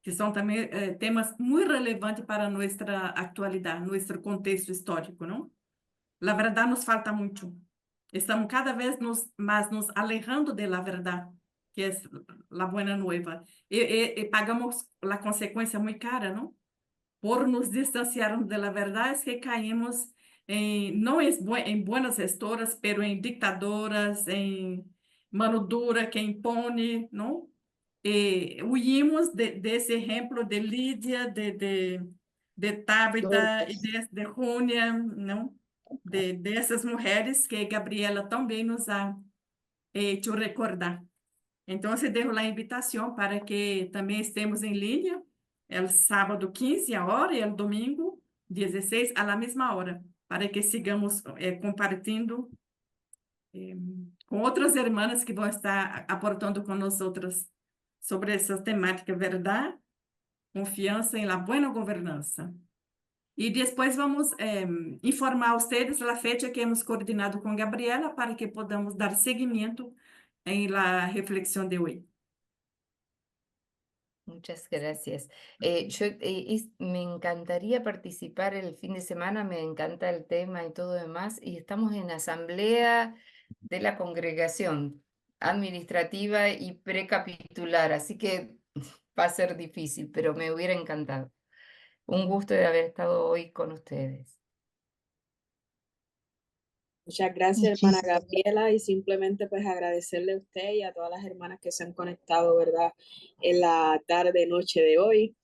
que são também temas muito relevantes para nossa atualidade, nosso contexto histórico, não? La verdade nos falta muito. Estamos cada vez mais nos alejando de la verdade, que é la buena nueva, e pagamos a consequência muito cara, não? Por nos distanciarmos de la verdade, es que caímos não em buenas gestoras, pero em dictadoras, em mano dura que impõe, não? Huimos desse exemplo de Lídia, de Tabita e de Júnia, não? Dessas mulheres que Gabriela também nos ha hecho recordar. Então, eu deixo a invitação para que também estemos em linha, o sábado 15 a hora e o domingo 16 a la mesma hora, para que sigamos compartilhando com outras irmãs que vão estar aportando com nós outras sobre essa temática, verdade, confiança em la buena governança. E depois vamos informar a vocês a fecha que hemos coordenado com Gabriela para que podamos dar seguimento em la reflexión de hoy. Muchas gracias. Me encantaría participar el fin de semana, me encanta el tema y todo demás, y estamos en asamblea de la congregación administrativa y precapitular, así que va a ser difícil, pero me hubiera encantado. Un gusto de haber estado hoy con ustedes. Muchas gracias, hermana Gabriela, y simplemente pues agradecerle a usted y a todas las hermanas que se han conectado, ¿verdad?, en la tarde, noche de hoy.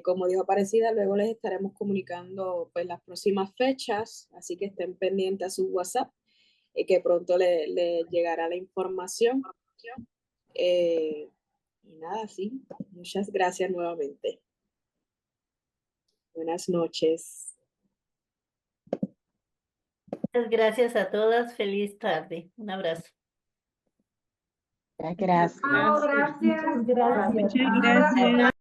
Como dijo Aparecida, luego les estaremos comunicando pues las próximas fechas, así que estén pendientes a su WhatsApp, que pronto le llegará la información. Y nada, sí, muchas gracias nuevamente. Buenas noches. Muchas gracias a todas. Feliz tarde. Un abrazo. Gracias. Gracias. Muchas gracias.